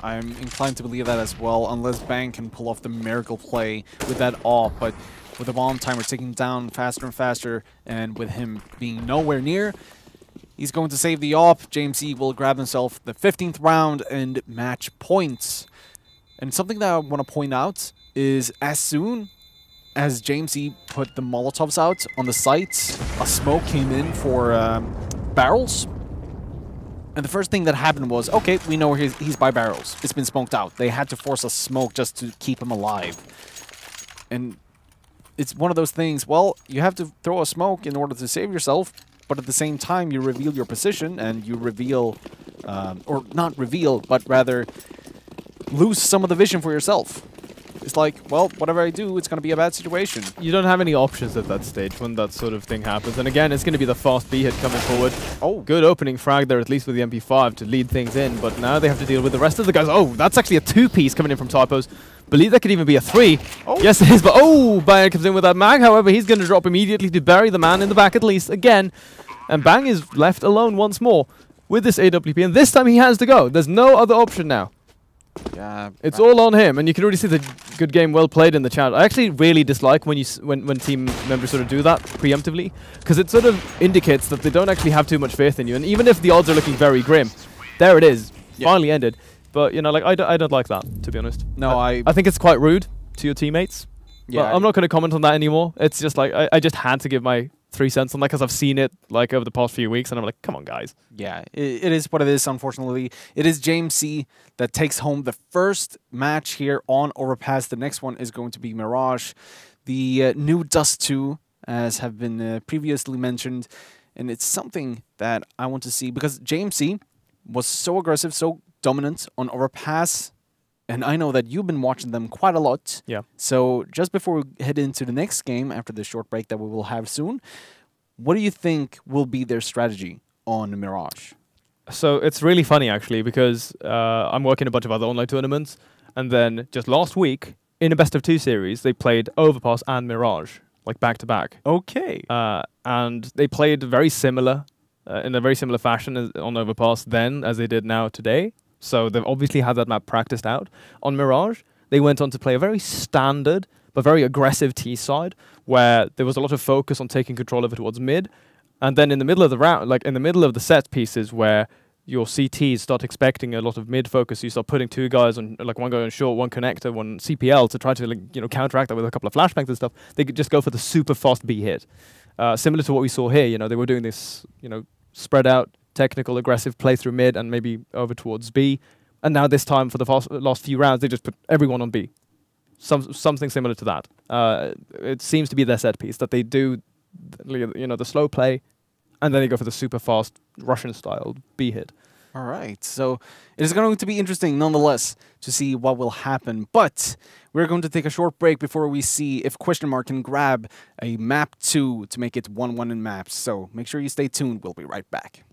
I'm inclined to believe that as well, unless Bang can pull off the miracle play with that AWP. But with the bomb timer ticking down faster and faster, and with him being nowhere near, he's going to save the AWP. JMC will grab himself the 15th round and match points. And something that I want to point out is as soon as JMC put the Molotovs out on the sites, a smoke came in for barrels. And the first thing that happened was, okay, we know he's by barrels. It's been smoked out. They had to force a smoke just to keep him alive. And it's one of those things, well, you have to throw a smoke in order to save yourself, but at the same time you reveal your position and you reveal, or not reveal, but rather lose some of the vision for yourself. It's like, well, whatever I do, it's going to be a bad situation. You don't have any options at that stage when that sort of thing happens. And again, it's going to be the fast B hit coming forward. Oh, good opening frag there, at least with the MP5 to lead things in. But now they have to deal with the rest of the guys. Oh, that's actually a 2-piece coming in from Typos. Believe that could even be a 3. Oh. Yes, it is. But Bang comes in with that mag. However, he's going to drop immediately to bury the man in the back at least again. And Bang is left alone once more with this AWP. And this time he has to go. There's no other option now. Yeah, it's all on him, and you can already see the good game well played in the chat. I actually really dislike when when team members sort of do that preemptively, because it sort of indicates that they don't actually have too much faith in you. And even if the odds are looking very grim, there it is, finally ended. But you know, like I don't like that, to be honest. No, I think it's quite rude to your teammates. Yeah, but I'm not going to comment on that anymore. It's just like I just had to give my 3 cents on that because I've seen it like over the past few weeks, and I'm like, come on, guys. Yeah, it is what it is, unfortunately. It is JMC that takes home the first match here on Overpass. The next one is going to be Mirage, the new Dust 2, as have been previously mentioned. And it's something that I want to see, because JMC was so aggressive, so dominant on Overpass. And I know that you've been watching them quite a lot. Yeah. So just before we head into the next game, after the short break that we will have soon, what do you think will be their strategy on Mirage? So it's really funny, actually, because I'm working a bunch of other online tournaments. And then just last week, in a best-of-2 series, they played Overpass and Mirage, like back-to-back. Okay. And they played very similar, in a very similar fashion on Overpass then as they did now today. So they've obviously had that map practiced out. On Mirage, they went on to play a very standard but very aggressive T side, where there was a lot of focus on taking control of it towards mid. And then in the middle of the round, like in the middle of the set pieces where your CTs start expecting a lot of mid focus, you start putting 2 guys on, like one guy on short, one connector, one CPL to try to, like, you know, counteract that with a couple of flashbangs and stuff. They could just go for the super fast B hit. Similar to what we saw here, you know, they were doing this, you know, spread out, technical, aggressive play through mid and maybe over towards B. And now this time for the last few rounds, they just put everyone on B. Something similar to that. It seems to be their set piece, that they do, you know, the slow play, and then they go for the super fast Russian-style B hit. All right. So it is going to be interesting nonetheless to see what will happen. But we're going to take a short break before we see if Questionmark can grab a map 2 to make it 1-1 in maps. So make sure you stay tuned. We'll be right back.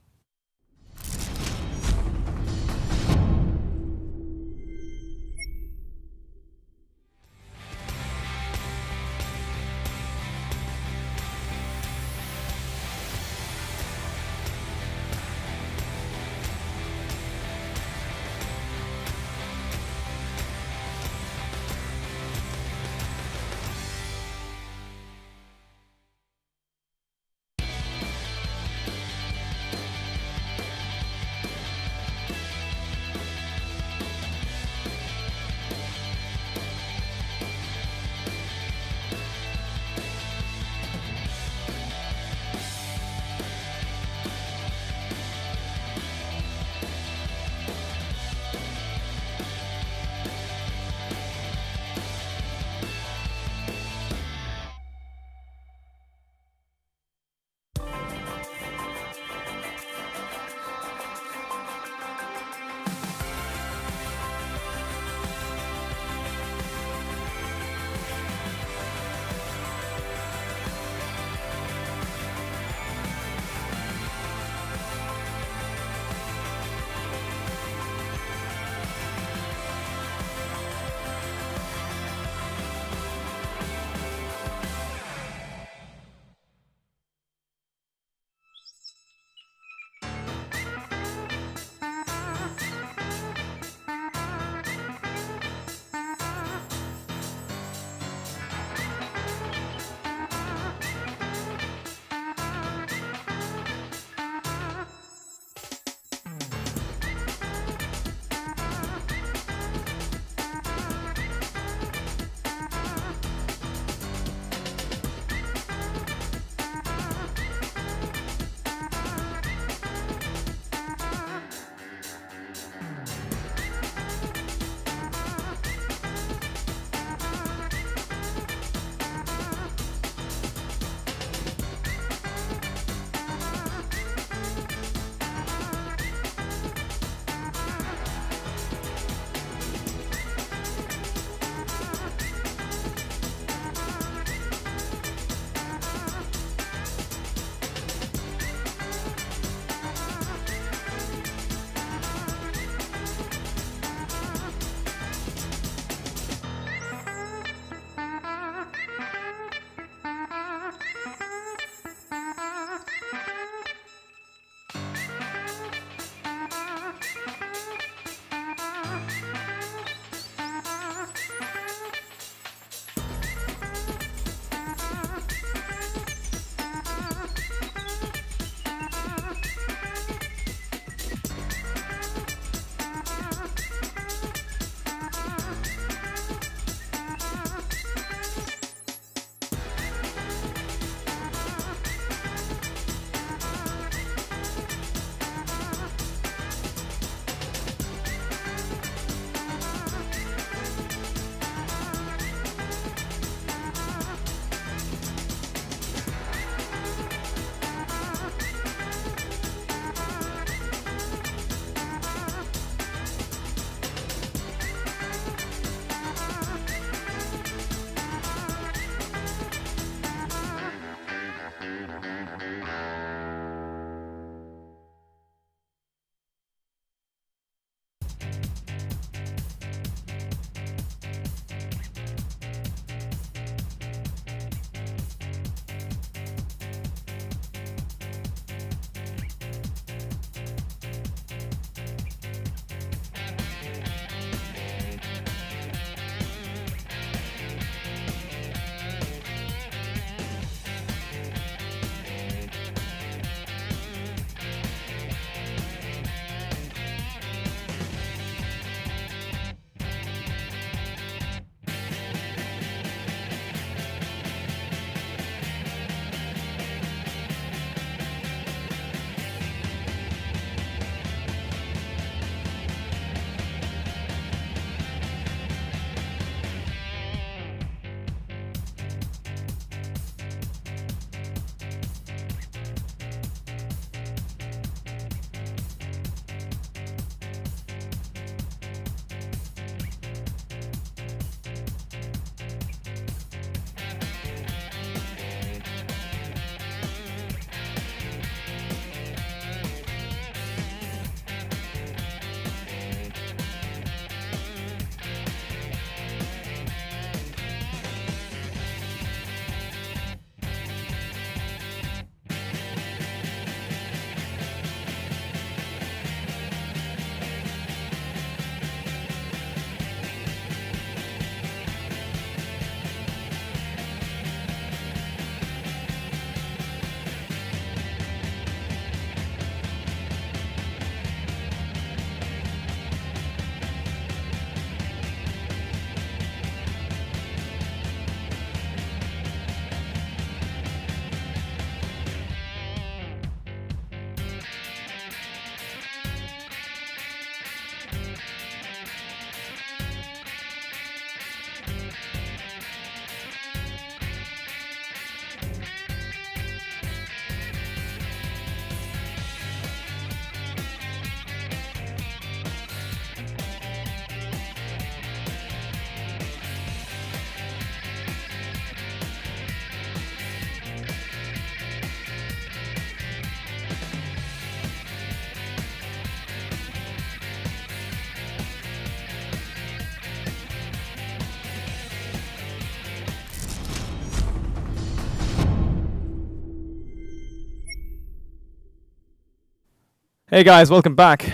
Hey guys, welcome back.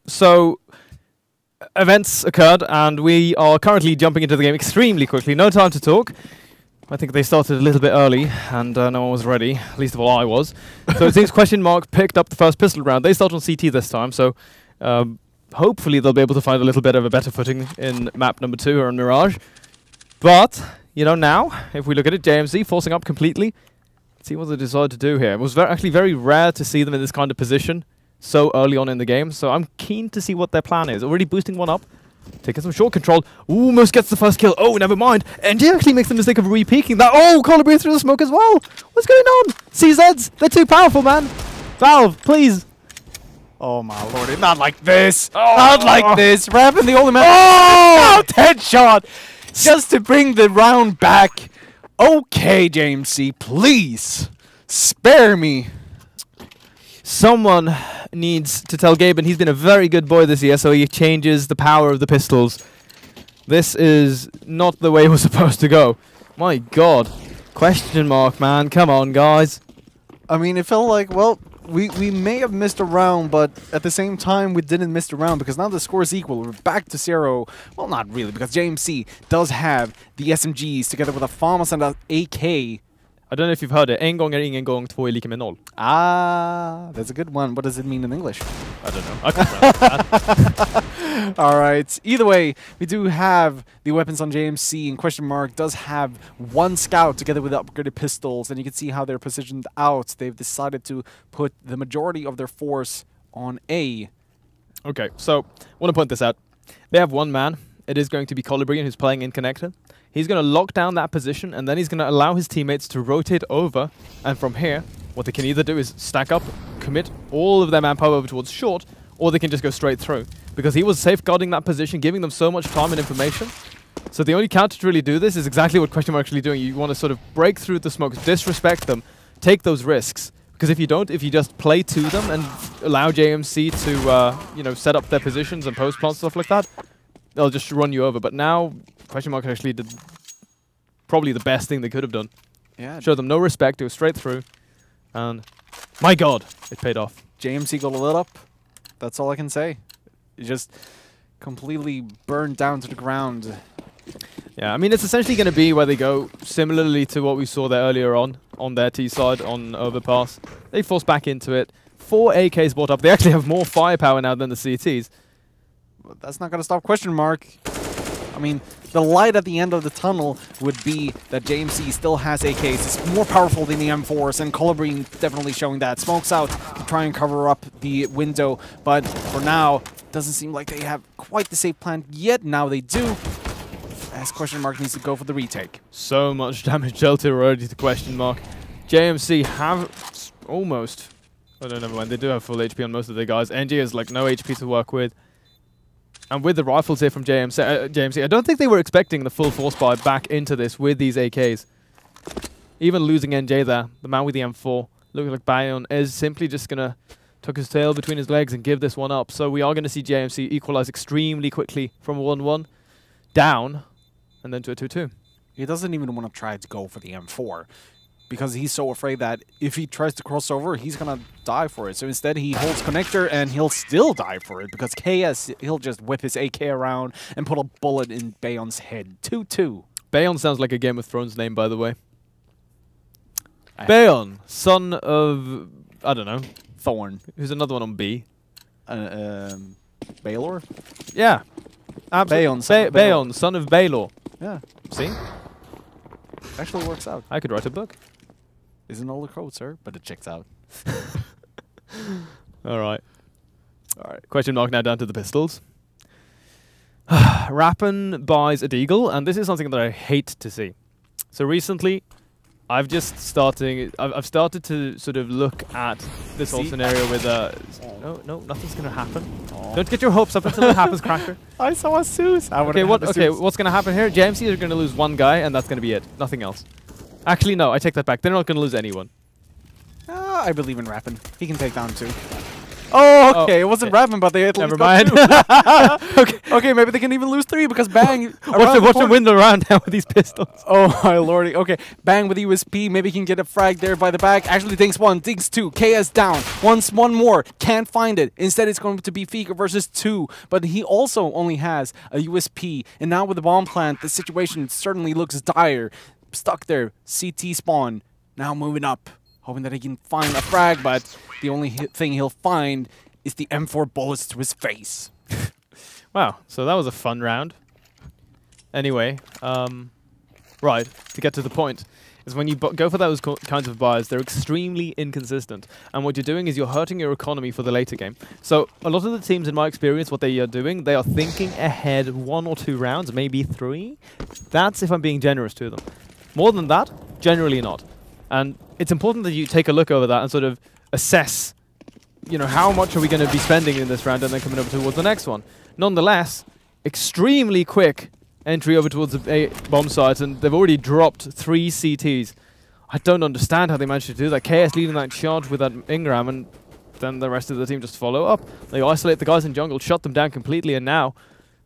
So, events occurred, and we are currently jumping into the game extremely quickly. No time to talk. I think they started a little bit early, and no one was ready. Least of all, I was. So it seems Questionmark picked up the first pistol round. They start on CT this time, so hopefully they'll be able to find a little bit of a better footing in map number 2 or in Mirage. But, you know, now, if we look at it, JMC forcing up completely. See what they decide to do here. It was actually very rare to see them in this kind of position so early on in the game, so I'm keen to see what their plan is. Already boosting one up, taking some short control, almost gets the first kill. Oh, never mind. NG actually makes the mistake of re-peeking that. Oh, Colibri through the smoke as well. What's going on? CZs, they're too powerful, man. Valve, please. Oh my lord, not like this. Oh. Not like this. Rapping the only man. Oh! Headshot. Just to bring the round back. Okay, JMC, please. Spare me. Someone needs to tell Gaben he's been a very good boy this year, so he changes the power of the pistols. This is not the way we're supposed to go. My god. Questionmark, man. Come on, guys. I mean, it felt like, well, we may have missed a round, but at the same time, we didn't miss a round because now the score is equal. We're back to 0. Well, not really, because JMC does have the SMGs together with a FAMAS and an AK. I don't know if you've heard it. En gång är ingen gång, två är lika med noll. Ah, that's a good one. What does it mean in English? I don't know. I can't that. All right. Either way, we do have the weapons on JMC, and Questionmark does have one scout together with the upgraded pistols, and you can see how they're positioned out. They've decided to put the majority of their force on A. Okay, so I want to point this out. They have one man. It is going to be Colibri who's playing in connector. He's going to lock down that position, and then he's going to allow his teammates to rotate over. And from here, what they can either do is stack up, commit all of their manpower over towards short, or they can just go straight through. Because he was safeguarding that position, giving them so much time and information. So the only counter to really do this is exactly what Questionmark actually doing. You want to sort of break through the smokes, disrespect them, take those risks. Because if you don't, if you just play to them and allow JMC to, you know, set up their positions and post plants, stuff like that, they'll just run you over. But now, Questionmark actually did probably the best thing they could have done. Yeah. Show them no respect, go straight through, and my god, it paid off. JMC got lit up. That's all I can say. It just completely burned down to the ground. Yeah, I mean, it's essentially going to be where they go similarly to what we saw there earlier on their T side, on overpass. They force back into it. 4 AKs brought up. They actually have more firepower now than the CTs. But that's not going to stop Questionmark. I mean, the light at the end of the tunnel would be that JMC still has AKs. It's more powerful than the M4s, and Colibri definitely showing that. Smokes out to try and cover up the window, but for now, doesn't seem like they have quite the safe plan yet. Now they do, as Questionmark needs to go for the retake. So much damage dealt already to Questionmark. JMC have almost... Oh no, never mind. They do have full HP on most of their guys. NG has like no HP to work with. And with the rifles here from JMC, I don't think they were expecting the full force buy back into this with these AKs. Even losing NJ there, the man with the M4, looking like Bayon is simply just going to tuck his tail between his legs and give this one up. So we are going to see JMC equalize extremely quickly from a 1-1 down and then to a 2-2. He doesn't even want to try to go for the M4 because he's so afraid that if he tries to cross over, he's going to die for it. So instead, he holds connector, and he'll still die for it because KS, he'll just whip his AK around and put a bullet in Bayon's head. 2-2. Bayon sounds like a Game of Thrones name, by the way. Bayon, son of, I don't know, Thorn. Who's another one on B? Baylor? Yeah. Bayon, Bayon, son of Baylor. Yeah. See? Actually works out. I could write a book. Is an older code, sir, but it checks out. All right. Questionmark now down to the pistols. Rappen buys a Deagle, and this is something that I hate to see. So recently, I've started to sort of look at this whole scenario with no, nothing's gonna happen. Oh. Don't get your hopes up until it happens, Cracker. I saw a Zeus. Okay, what's gonna happen here? JMC are gonna lose one guy, and that's gonna be it. Nothing else. Actually, no, I take that back. They're not gonna lose anyone. I believe in Rappen. He can take down 2. Oh, okay. It wasn't Raven, but they at least Never got mind. 2. Okay, maybe they can even lose 3 because Bang. Watch them win around now with these pistols. Oh my lordy. Okay, Bang with USP. Maybe he can get a frag there by the back. Actually, dinks 1, dinks 2. KS down. One more. Can't find it. Instead, it's going to be Fika versus 2. But he also only has a USP. And now with the bomb plant, the situation certainly looks dire. Stuck there. CT spawn. Now moving up. Hoping that he can find a frag, but the only thing he'll find is the M4 bullets to his face. Wow, so that was a fun round. Anyway, right, to get to the point, is when you go for those kinds of buys, they're extremely inconsistent. And what you're doing is you're hurting your economy for the later game. So a lot of the teams, in my experience, what they are doing, they are thinking ahead 1 or 2 rounds, maybe 3. That's if I'm being generous to them. More than that, generally not. And it's important that you take a look over that and sort of assess, you know, how much are we going to be spending in this round and then coming over towards the next one. Nonetheless, extremely quick entry over towards the bomb site, and they've already dropped 3 CTs. I don't understand how they managed to do that. KS leading that charge with that Ingram, and then the rest of the team just follow up. They isolate the guys in jungle, shut them down completely, and now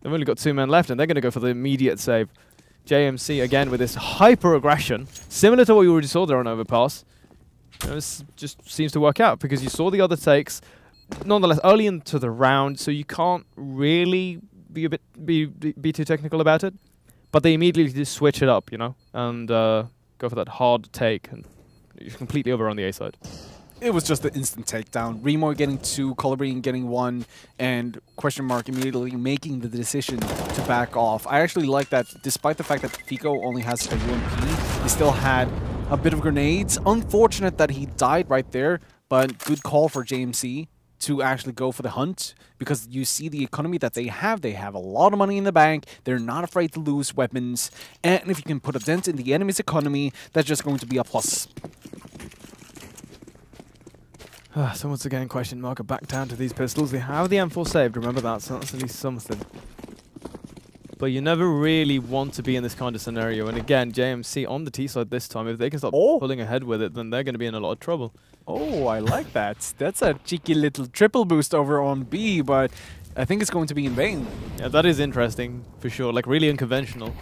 they've only got 2 men left, and they're going to go for the immediate save. JMC again with this hyper-aggression, similar to what you already saw there on Overpass. You know, this just seems to work out because you saw the other takes, nonetheless, early into the round, so you can't really be too technical about it. But they immediately just switch it up, you know, and go for that hard take, and you're completely over on the A side. It was just an instant takedown. Remo getting 2, Colibri getting 1, and Questionmark immediately making the decision to back off. I actually like that, despite the fact that Fico only has a UMP, he still had a bit of grenades. Unfortunate that he died right there, but good call for JMC to actually go for the hunt, because you see the economy that they have. They have a lot of money in the bank. They're not afraid to lose weapons, and if you can put a dent in the enemy's economy, that's just going to be a plus. So once again, Questionmark are back down to these pistols. They have the M4 saved, remember that, so that's at least something. But you never really want to be in this kind of scenario. And again, JMC on the T side this time. If they can start pulling ahead with it, then they're going to be in a lot of trouble. Oh, I like that. That's a cheeky little triple boost over on B, but I think it's going to be in vain. Yeah, that is interesting, for sure. Like, really unconventional.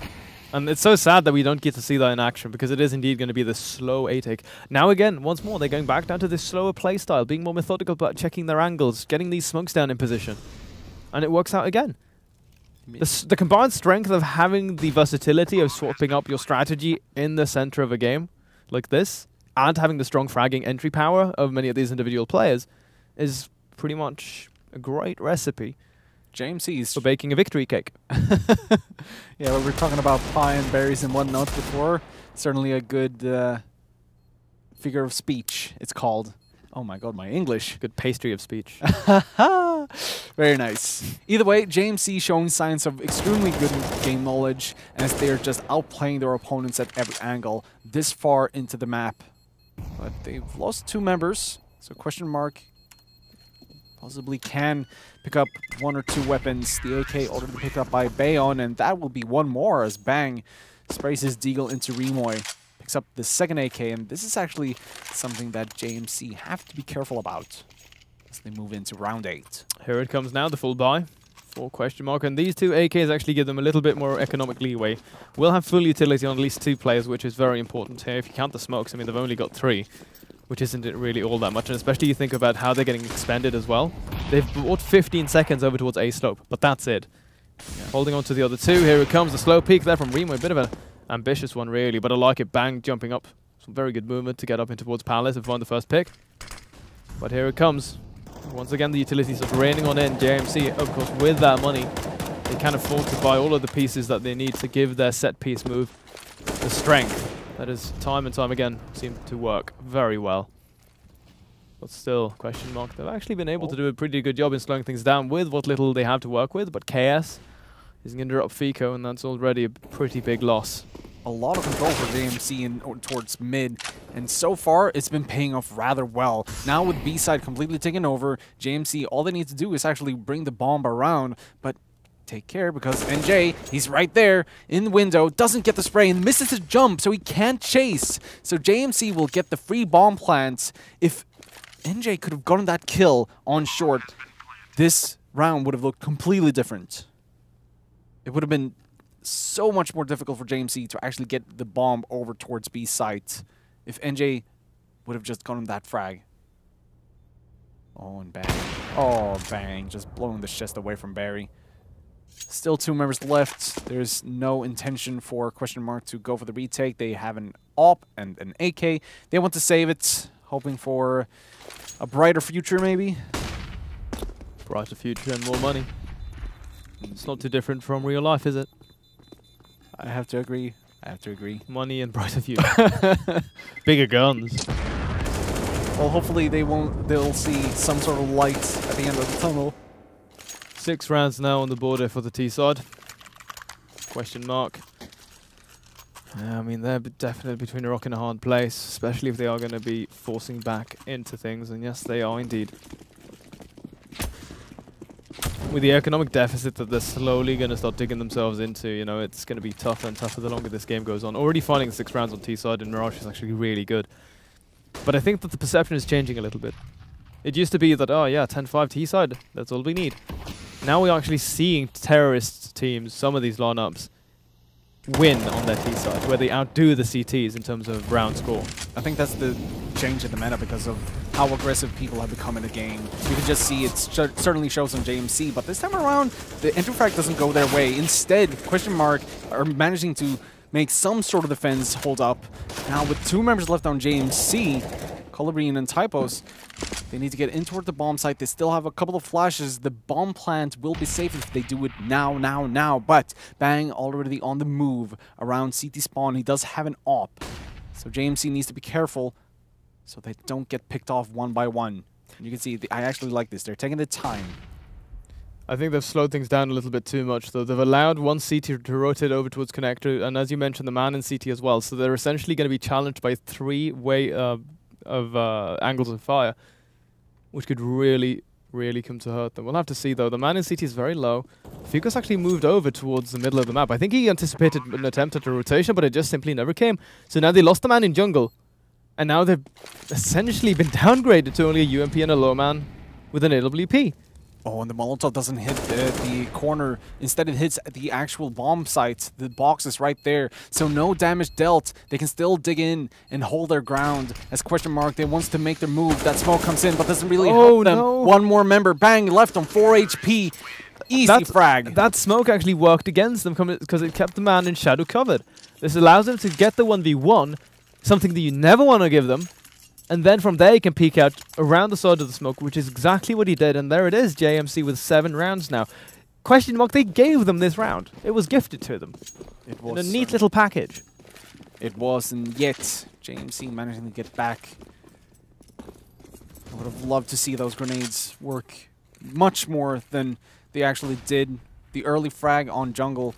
And it's so sad that we don't get to see that in action, because it is indeed going to be the slow A-take. Now again, once more, they're going back down to this slower playstyle, being more methodical about checking their angles, getting these smokes down in position. And it works out again. The combined strength of having the versatility of swapping up your strategy in the center of a game like this, and having the strong fragging entry power of many of these individual players, is pretty much a great recipe. JMC's for baking a victory cake. Yeah, we were talking about pie and berries and whatnot before. Certainly a good figure of speech, it's called. Oh my god, my English. Good pastry of speech. Very nice. Either way, JMC showing signs of extremely good game knowledge as they're just outplaying their opponents at every angle this far into the map. But they've lost 2 members, so Questionmark possibly can pick up 1 or 2 weapons. The AK already picked up by Bayon, and that will be 1 more as Bang sprays his deagle into Remoy. Picks up the 2nd AK, and this is actually something that JMC have to be careful about as they move into round 8. Here it comes now, the full buy for Questionmark, and these 2 AKs actually give them a little bit more economic leeway. We'll have full utility on at least 2 players, which is very important here. If you count the smokes, I mean, they've only got 3. Which isn't really all that much, and especially you think about how they're getting expended as well. They've brought 15 seconds over towards A slope, but that's it. Yeah. Holding on to the other 2, here it comes, the slow peek there from Remo, a bit of an ambitious one really, but I like it. Bang, jumping up, some very good movement to get up in towards Palace and find the first pick. But here it comes. Once again, the utilities are raining on in. JMC, of course, with that money, they can afford to buy all of the pieces that they need to give their set piece move the strength. That is, time and time again, seemed to work very well. But still, Questionmark, they've actually been able to do a pretty good job in slowing things down with what little they have to work with, but KS is going to drop Fico, and that's already a pretty big loss. A lot of control for JMC towards mid, and so far, it's been paying off rather well. Now with B-side completely taken over, JMC, all they need to do is actually bring the bomb around, but take care, because NJ, he's right there in the window, doesn't get the spray and misses his jump, so he can't chase. So JMC will get the free bomb plants if NJ could have gotten that kill on short, this round would have looked completely different. It would have been so much more difficult for JMC to actually get the bomb over towards B site if NJ would have just gotten that frag. Oh, and bang. Oh, bang. Just blowing the chest away from Barry. Still 2 members left. There's no intention for Questionmark to go for the retake. They have an AWP and an AK. They want to save it, hoping for a brighter future, maybe. Brighter future and more money. It's not too different from real life, is it? I have to agree. Money and brighter future. Bigger guns. Well, hopefully they'll see some sort of light at the end of the tunnel. 6 rounds now on the border for the T side. Questionmark. I mean, they're definitely between a rock and a hard place, especially if they are going to be forcing back into things, and yes, they are indeed. With the economic deficit that they're slowly going to start digging themselves into, you know, it's going to be tougher and tougher the longer this game goes on. Already finding 6 rounds on T side in Mirage is actually really good. But I think that the perception is changing a little bit. It used to be that, oh yeah, 10-5 T side, that's all we need. Now we're actually seeing terrorist teams, some of these lineups, win on their T side, where they outdo the CTs in terms of round score. I think that's the change in the meta because of how aggressive people have become in the game. You can just see it certainly shows on JMC, but this time around, the interfrag doesn't go their way. Instead, Questionmark are managing to make some sort of defense hold up. Now with 2 members left on JMC, Colubrian and Typos, they need to get in toward the bomb site. They still have a couple of flashes. The bomb plant will be safe if they do it now. But Bang already on the move around CT spawn. He does have an AWP. So JMC needs to be careful so they don't get picked off one by one. You can see, I actually like this. They're taking the time. I think they've slowed things down a little bit too much, though. They've allowed one CT to rotate over towards connector, and as you mentioned, the man in CT as well. So they're essentially going to be challenged by 3 angles of fire, which could really, really come to hurt them. We'll have to see, though. The man in CT is very low. Fuga's actually moved over towards the middle of the map. I think he anticipated an attempt at a rotation, but it just simply never came. So now they lost the man in jungle, and now they've essentially been downgraded to only a UMP and a low man with an AWP. Oh, and the Molotov doesn't hit the corner. Instead, it hits the actual bomb site. The box is right there. So no damage dealt. They can still dig in and hold their ground. As Questionmark, they wants to make their move. That smoke comes in, but doesn't really help them. No. One more member. Bang, left on 4 HP. Easy frag. That smoke actually worked against them because it kept the man in shadow covered. This allows them to get the 1v1, something that you never want to give them. And then from there, he can peek out around the side of the smoke, which is exactly what he did. And there it is, JMC with 7 rounds now. Questionmark, they gave them this round. It was gifted to them. It was in a neat little package. It was, and yet JMC managing to get back. I would have loved to see those grenades work much more than they actually did. The early frag on jungle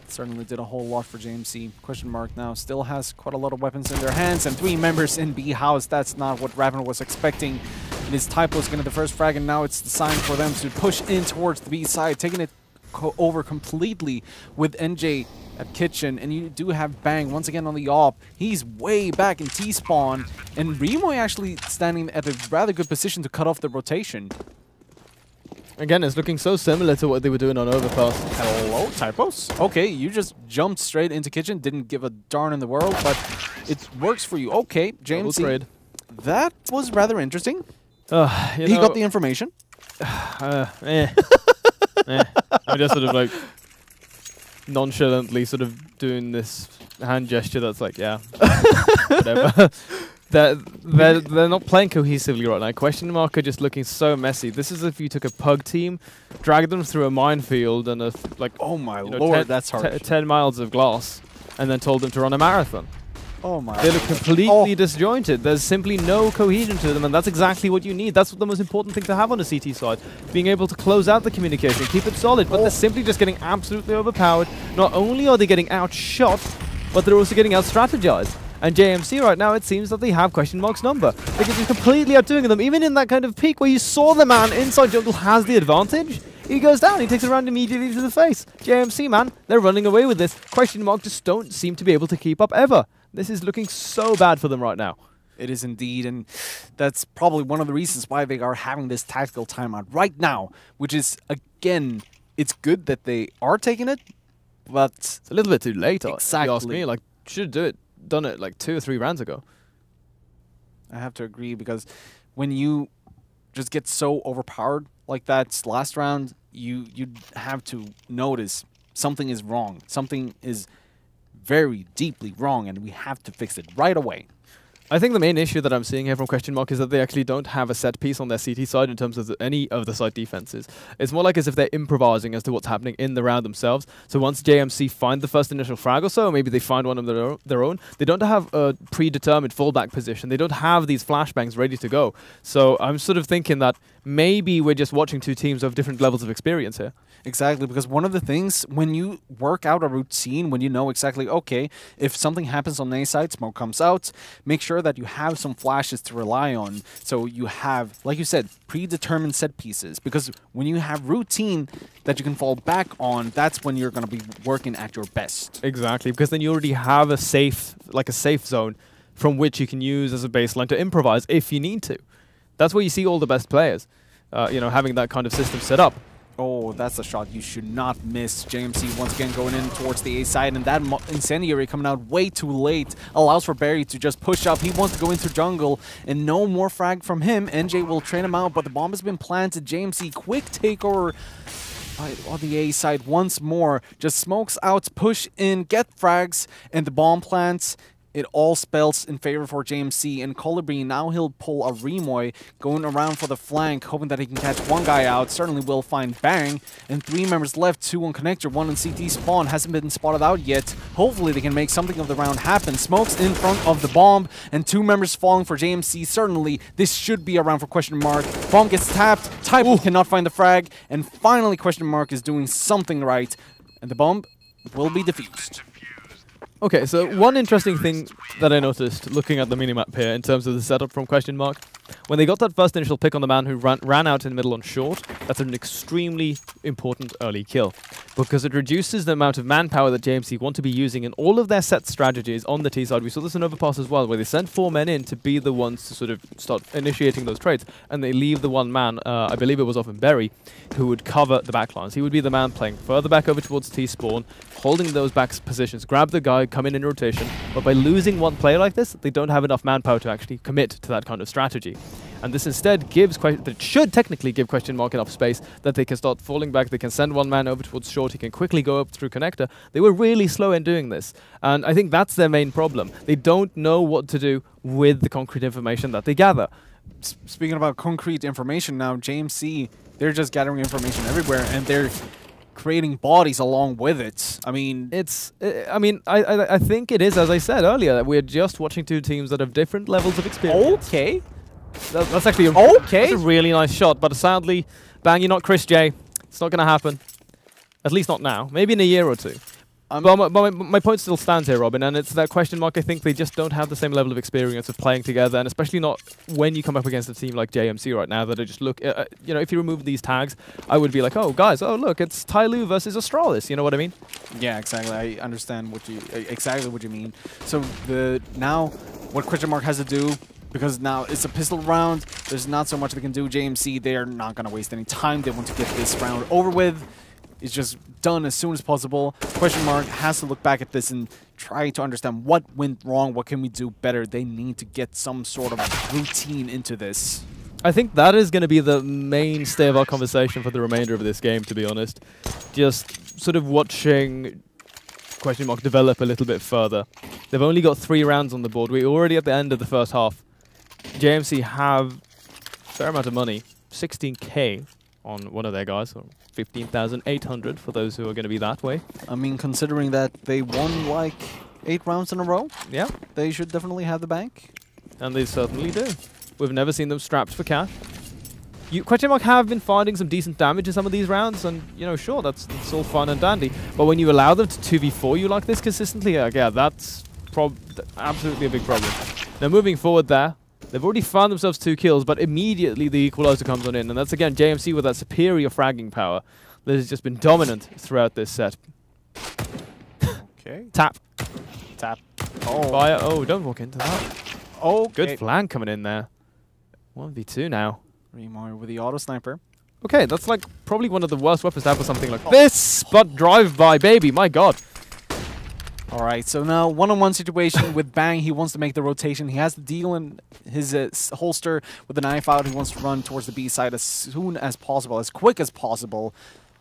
certainly did a whole lot for JMC. Questionmark now still has quite a lot of weapons in their hands, and 3 members in B house. That's not what Raven was expecting. And his Typo's gonna the first frag, and now it's the sign for them to push in towards the B side, taking it over completely with NJ at kitchen. And you do have Bang once again on the AWP. He's way back in T-spawn, and Remoy actually standing at a rather good position to cut off the rotation. Again, it's looking so similar to what they were doing on Overpass. Hello, Typos? Okay, you just jumped straight into kitchen, didn't give a darn in the world, but it works for you. Okay, JMC. That was rather interesting. He got the information. I'm just sort of like nonchalantly sort of doing this hand gesture that's like, yeah, whatever. They're not playing cohesively right now. Questionmark are just looking so messy. This is if you took a pug team, dragged them through a minefield and oh my lord, that's hard. 10 miles of glass, and then told them to run a marathon. Oh my. They look completely disjointed. There's simply no cohesion to them, and that's exactly what you need. That's the most important thing to have on a CT side. Being able to close out the communication, keep it solid, but they're simply just getting absolutely overpowered. Not only are they getting outshot, but they're also getting out-strategized. And JMC right now, it seems that they have Questionmark's number. They're just completely outdoing them. Even in that kind of peak where you saw the man inside jungle has the advantage, he goes down, he takes a round immediately to the face. JMC, man, they're running away with this. Questionmark just don't seem to be able to keep up ever. This is looking so bad for them right now. It is indeed, and that's probably one of the reasons why they are having this tactical timeout right now, which is, again, it's good that they are taking it, but It's a little bit too late, exactly. if you ask me. Like, should have done it like 2 or 3 rounds ago. I have to agree, because when you just get so overpowered like that last round, you have to notice something is wrong. Something is very deeply wrong, and we have to fix it right away. I think the main issue that I'm seeing here from Questionmark is that they actually don't have a set piece on their CT side in terms of any of the side defenses. It's more like as if they're improvising as to what's happening in the round themselves. So once JMC find the first initial frag or so, maybe they find one of their own, they don't have a predetermined fallback position. They don't have these flashbangs ready to go. So I'm sort of thinking that maybe we're just watching 2 teams of different levels of experience here. Exactly, because one of the things, when you work out a routine, when you know exactly, okay, if something happens on A side, smoke comes out, make sure that you have some flashes to rely on. So you have, like you said, predetermined set pieces. Because when you have routine that you can fall back on, that's when you're going to be working at your best. Exactly, because then you already have a safe zone from which you can use as a baseline to improvise if you need to. That's where you see all the best players, having that kind of system set up. Oh, that's a shot you should not miss. JMC once again going in towards the A side, and that incendiary coming out way too late allows for Barry to just push up. He wants to go into jungle, and no more frag from him. NJ will train him out, but the bomb has been planted. JMC quick takeover on the A side once more. Just smokes out, push in, get frags, and the bomb plants. It all spells in favor for JMC, and Colibri, now he'll pull a Remoy, going around for the flank, hoping that he can catch one guy out. Certainly will find Bang, and 3 members left, 2 on connector, 1 on CT spawn, hasn't been spotted out yet. Hopefully they can make something of the round happen. Smokes in front of the bomb, and 2 members falling for JMC. Certainly, this should be a round for Questionmark. Bomb gets tapped, Type cannot find the frag, and finally Questionmark is doing something right, and the bomb will be defused. Okay, so one interesting thing that I noticed looking at the minimap here in terms of the setup from Questionmark, when they got that first initial pick on the man who ran out in the middle on short, that's an extremely important early kill, because it reduces the amount of manpower that JMC want to be using in all of their set strategies on the T side. We saw this in Overpass as well, where they sent 4 men in to be the ones to sort of start initiating those trades, and they leave the 1 man, I believe it was often Berry, who would cover the backlines. He would be the man playing further back over towards T-spawn, holding those back positions, grab the guy, come in rotation, but by losing 1 player like this, they don't have enough manpower to actually commit to that kind of strategy. And this instead gives, that should technically give Questionmark enough space that they can start falling back, they can send 1 man over towards short, he can quickly go up through connector. They were really slow in doing this, and I think that's their main problem. They don't know what to do with the concrete information that they gather. Speaking about concrete information now, JMC, they're just gathering information everywhere, and they're creating bodies along with it. I mean, I think it is, as I said earlier, that we're just watching 2 teams that have different levels of experience. Okay. That's actually that's a really nice shot, but sadly, Bang, you're not Chris J. It's not going to happen. At least not now. Maybe in a year or 2. But my point still stands here, Robin, and it's that Questionmark. I think they just don't have the same level of experience of playing together, and especially not when you come up against a team like JMC right now that I just look, if you remove these tags, I would be like, oh, guys, oh, look, it's Tyloo versus Astralis, you know what I mean? Yeah, exactly. I understand exactly what you mean. So now what Questionmark has to do, because now it's a pistol round, there's not so much they can do. JMC, they're not going to waste any time. They want to get this round over with. It's just done as soon as possible. Questionmark has to look back at this and try to understand what went wrong, what can we do better. They need to get some sort of routine into this. I think that is going to be the mainstay of our conversation for the remainder of this game, to be honest. Just sort of watching Questionmark develop a little bit further. They've only got 3 rounds on the board. We're already at the end of the first half. JMC have a fair amount of money, 16k on one of their guys, so 15,800 for those who are going to be that way. I mean, considering that they won like 8 rounds in a row, yeah, they should definitely have the bank. And they certainly do. We've never seen them strapped for cash. Questionmark have been finding some decent damage in some of these rounds, and, sure, that's all fun and dandy. But when you allow them to 2v4 you like this consistently, yeah, that's absolutely a big problem. Now, moving forward there, they've already found themselves 2 kills, but immediately the equalizer comes on in, and that's, again, JMC with that superior fragging power that has just been dominant throughout this set. Okay. Tap. Tap. Oh. Fire. Oh, don't walk into that. Okay. Good flank coming in there. 1v2 now. Remar with the auto sniper. Okay, that's like probably one of the worst weapons to have for something like this, but drive-by, baby, my god. All right, so now one-on-one situation with Bang. He wants to make the rotation. He has the deal in his holster with the knife out. He wants to run towards the B side as soon as possible, as quick as possible.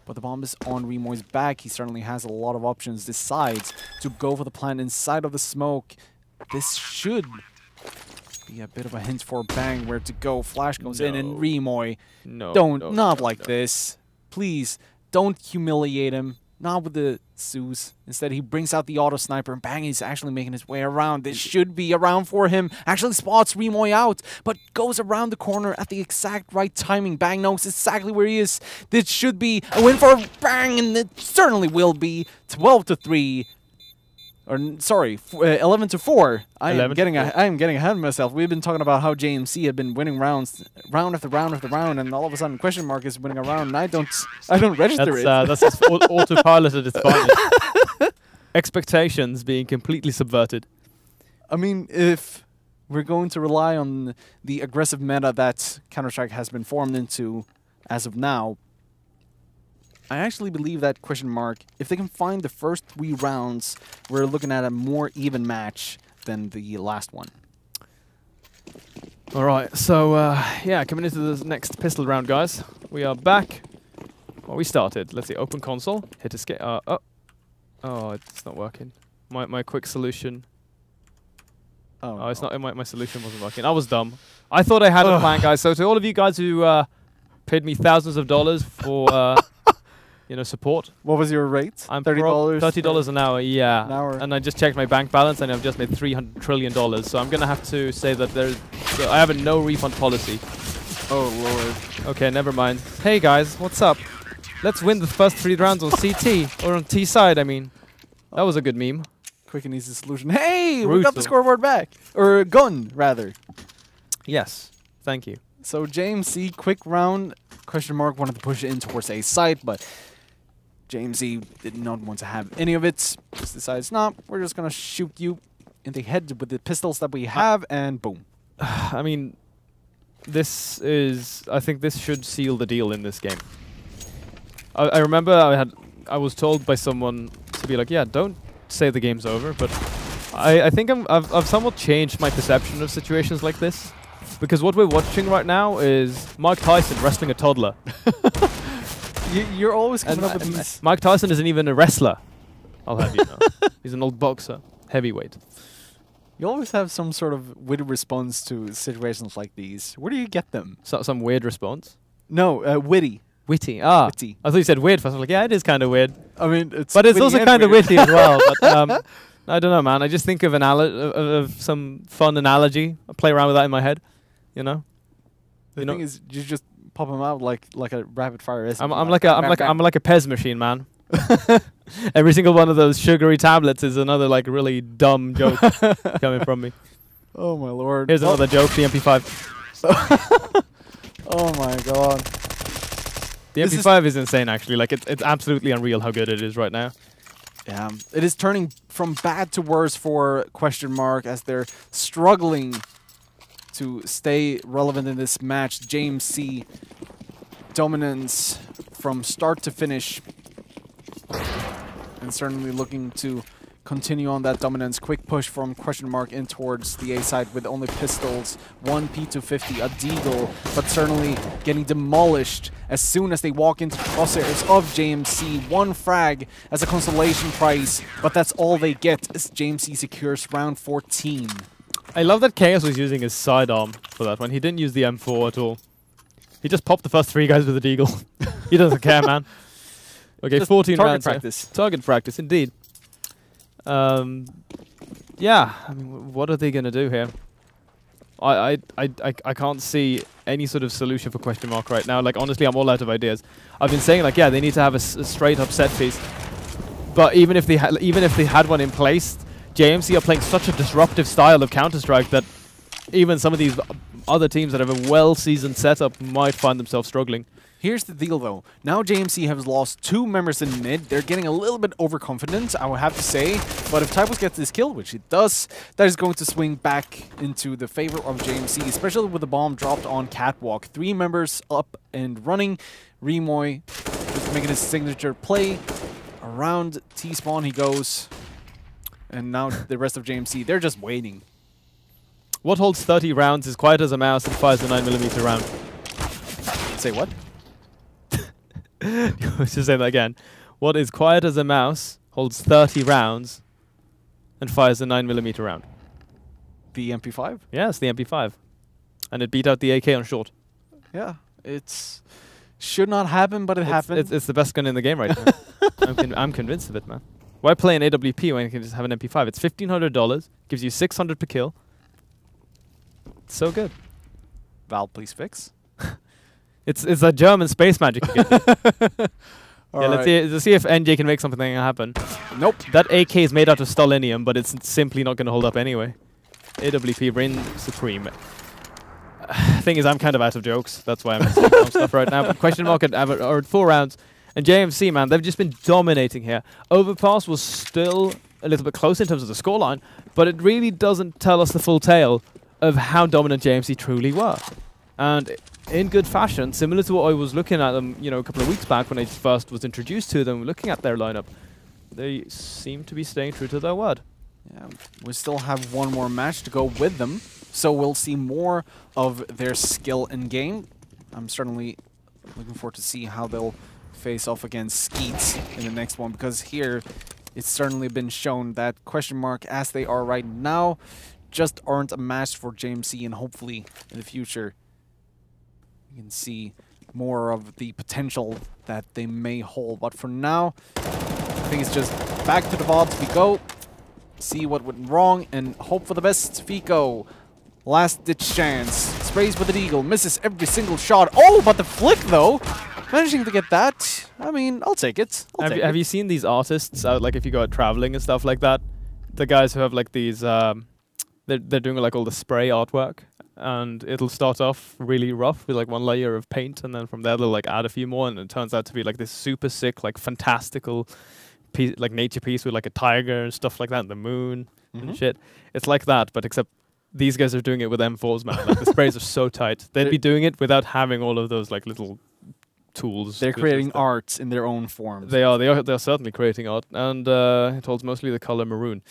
But the bomb is on Remoy's back. He certainly has a lot of options. Decides to go for the plant inside of the smoke. This should be a bit of a hint for Bang where to go. Flash goes in, and Remoy, not like this. Please, don't humiliate him. Not with the Zeus. Instead, he brings out the auto sniper, and Bang is actually making his way around. This should be around for him. Actually spots Remoy out, but goes around the corner at the exact right timing. Bang knows exactly where he is. This should be a win for Bang, and it certainly will be. 12-3. Or sorry, 11-4. I am getting ahead of myself. We've been talking about how JMC had been winning rounds, round after round after round, and all of a sudden Questionmark is winning a round, and I don't register it. That's just autopiloted. It's fine. Expectations being completely subverted. I mean, if we're going to rely on the aggressive meta that Counter-Strike has been formed into as of now, I actually believe that Questionmark, if they can find the first 3 rounds, we're looking at a more even match than the last one. All right, so yeah, coming into this next pistol round, guys. We are back. Well, we started. Let's see, open console, hit escape. Oh, it's not working. My quick solution. Oh, it's not. My solution wasn't working. I was dumb. I thought I had a plan, guys. So to all of you guys who paid me thousands of dollars for support. What was your rate? I'm $30. $30 an hour, yeah. An hour. And I just checked my bank balance, and I've just made $300 trillion. So I'm gonna have to say that I have a no refund policy. Oh lord. Okay, never mind. Hey guys, what's up? Let's win the first 3 rounds on CT or on T side. I mean, that was a good meme. Quick and easy solution. Hey, we got the scoreboard back, or gun rather. Yes, thank you. So JMC quick round. Questionmark wanted to push it in towards A site, but JMC did not want to have any of it. Just decides, no, we're just gonna shoot you in the head with the pistols that we have, and boom. I mean, I think this should seal the deal in this game. I remember I was told by someone to be like, yeah, don't say the game's over, but I think I've somewhat changed my perception of situations like this. Because what we're watching right now is Mike Tyson wrestling a toddler. You're always coming up with these. Mike Tyson isn't even a wrestler. I'll have you know. He's an old boxer, heavyweight. You always have some sort of witty response to situations like these. Where do you get them? Some weird response? No, witty. Witty. Ah, witty. I thought you said weird first. I was like, yeah, it is kind of weird. I mean, it's also kind of witty as well. But I don't know, man. I just think of some fun analogy. I play around with that in my head. You know. The thing is, you just pop them out like a rapid fire. I'm like a Pez machine, man. Every single one of those sugary tablets is another like really dumb joke coming from me. Oh my lord! Here's another joke. The MP5. Oh my god! The MP5 is insane, actually. Like it's absolutely unreal how good it is right now. Yeah, it is turning from bad to worse for Questionmark as they're struggling to stay relevant in this match. JMC dominance from start to finish, and certainly looking to continue on that dominance. Quick push from Questionmark in towards the A side with only pistols, 1 P250, a deagle, but certainly getting demolished as soon as they walk into the crosshairs of JMC. 1 frag as a consolation prize, but that's all they get as JMC secures round 14. I love that Chaos was using his sidearm for that one. He didn't use the M4 at all. He just popped the first 3 guys with a deagle. He doesn't care, man. Okay, just 14 rounds. Target practice. Target practice, indeed. Yeah, I mean, what are they going to do here? I can't see any sort of solution for Questionmark right now. Like, honestly, I'm all out of ideas. I've been saying, like, yeah, they need to have a straight-up set piece. But even if they had one in place, JMC are playing such a disruptive style of Counter-Strike that even some of these other teams that have a well-seasoned setup might find themselves struggling. Here's the deal, though. Now JMC has lost 2 members in mid. They're getting a little bit overconfident, I would have to say. But if Typus gets this kill, which it does, that is going to swing back into the favor of JMC, especially with the bomb dropped on Catwalk. 3 members up and running. Remoy just making his signature play. Around T-spawn he goes. And now the rest of JMC, they're just waiting. What holds 30 rounds, is quiet as a mouse, and fires a 9mm round? Say what? Let's just say that again. What is quiet as a mouse, holds 30 rounds, and fires a 9mm round? The MP5? Yes, the MP5. And it beat out the AK on short. Yeah, it's should not happen, but it happened. It's the best gun in the game right now. I'm convinced of it, man. Why play an AWP when you can just have an MP5? It's $1,500, gives you 600 per kill. It's so good. Valve, please fix. It's a German space magic. Yeah, Right. let's see if NJ can make something happen. Nope. That AK is made out of Stalinium, but it's simply not going to hold up anyway. AWP reign supreme. Thing is, I'm kind of out of jokes. That's why I'm saying stuff right now. But Questionmark are at 4 rounds. And JMC, man, they've just been dominating here. Overpass was still a little bit close in terms of the scoreline, but it really doesn't tell us the full tale of how dominant JMC truly were. And in good fashion, similar to what I was looking at them, you know, a couple of weeks back when I first was introduced to them, looking at their lineup, they seem to be staying true to their word. Yeah, we still have 1 more match to go with them, so we'll see more of their skill in game. I'm certainly looking forward to see how they'll face off against Skeets in the next one, because here it's certainly been shown that Questionmark, as they are right now, just aren't a match for JMC, and hopefully in the future you can see more of the potential that they may hold. But for now, I think it's just back to the VODs we go, see what went wrong, and hope for the best. Fico, last ditch chance, sprays with an eagle, misses every single shot. Oh, but the flick though, managing to get that, I mean, I'll take it. Have you seen these artists out, like if you go out traveling and stuff like that? The guys who have like these, they're doing like all the spray artwork. And it'll start off really rough with like 1 layer of paint, and then from there they'll like add a few more, and it turns out to be like this super sick, like fantastical piece, like nature piece with like a tiger and stuff like that, and the moon and shit. It's like that, but except these guys are doing it with M4s, man. Like the sprays are so tight. They'd be doing it without having all of those like little tools. They're creating art in their own forms. They're certainly creating art, and it holds mostly the color maroon.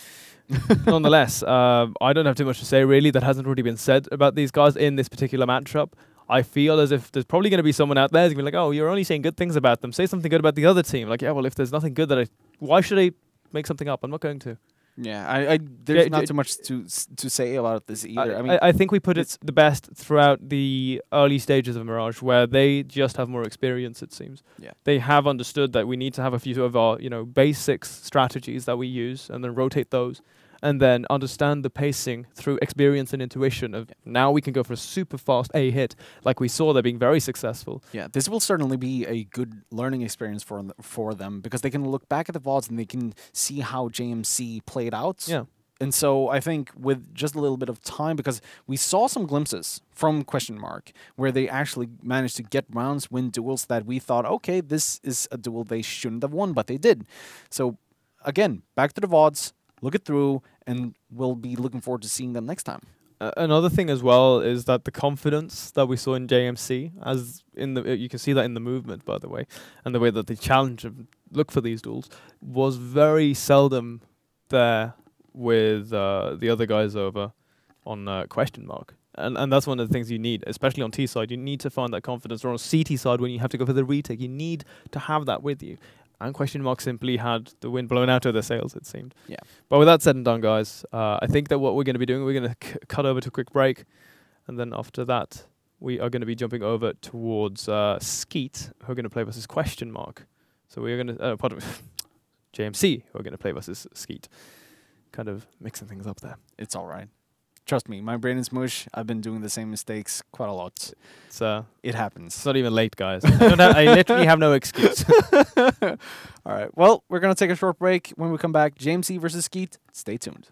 Nonetheless, I don't have too much to say really that hasn't already been said about these guys in this particular matchup. I feel as if there's probably going to be someone out there who's going to be like, oh, you're only saying good things about them. Say something good about the other team. Like, yeah, well, if there's nothing good why should I make something up? I'm not going to. Yeah, there's not too much to say about this either. I think we put it the best throughout the early stages of Mirage, where they just have more experience, it seems. Yeah. They have understood that we need to have a few of our, basics strategies that we use, and then rotate those, and then understand the pacing through experience and intuition of now we can go for a super fast A hit, like we saw they're being very successful. Yeah, this will certainly be a good learning experience for them, because they can look back at the VODs and they can see how JMC played out. Yeah. And so I think with just a little bit of time, because we saw some glimpses from Questionmark where they actually managed to get rounds, win duels that we thought, okay, this is a duel they shouldn't have won, but they did. So again, back to the VODs, look it through, and we'll be looking forward to seeing them next time. Another thing as well is that the confidence that we saw in JMC, you can see that in the movement, by the way, and the way that they challenge and look for these duels, was very seldom there with the other guys over on Questionmark. And that's one of the things you need, especially on T side. You need to find that confidence, or on CT side when you have to go for the retake. You need to have that with you. And Questionmark simply had the wind blown out of their sails, it seemed. Yeah. But with that said and done, guys, I think that what we're going to be doing, we're going to cut over to a quick break. And then after that, we are going to be jumping over towards Skeet, who are going to play versus Questionmark. So we're going to, pardon me, JMC, who are going to play versus Skeet. Kind of mixing things up there. It's all right. Trust me, my brain is mush. I've been doing the same mistakes quite a lot. It happens. It's not even late, guys. I literally have no excuse. All right. Well, we're going to take a short break. When we come back, JMC versus Skeet. Stay tuned.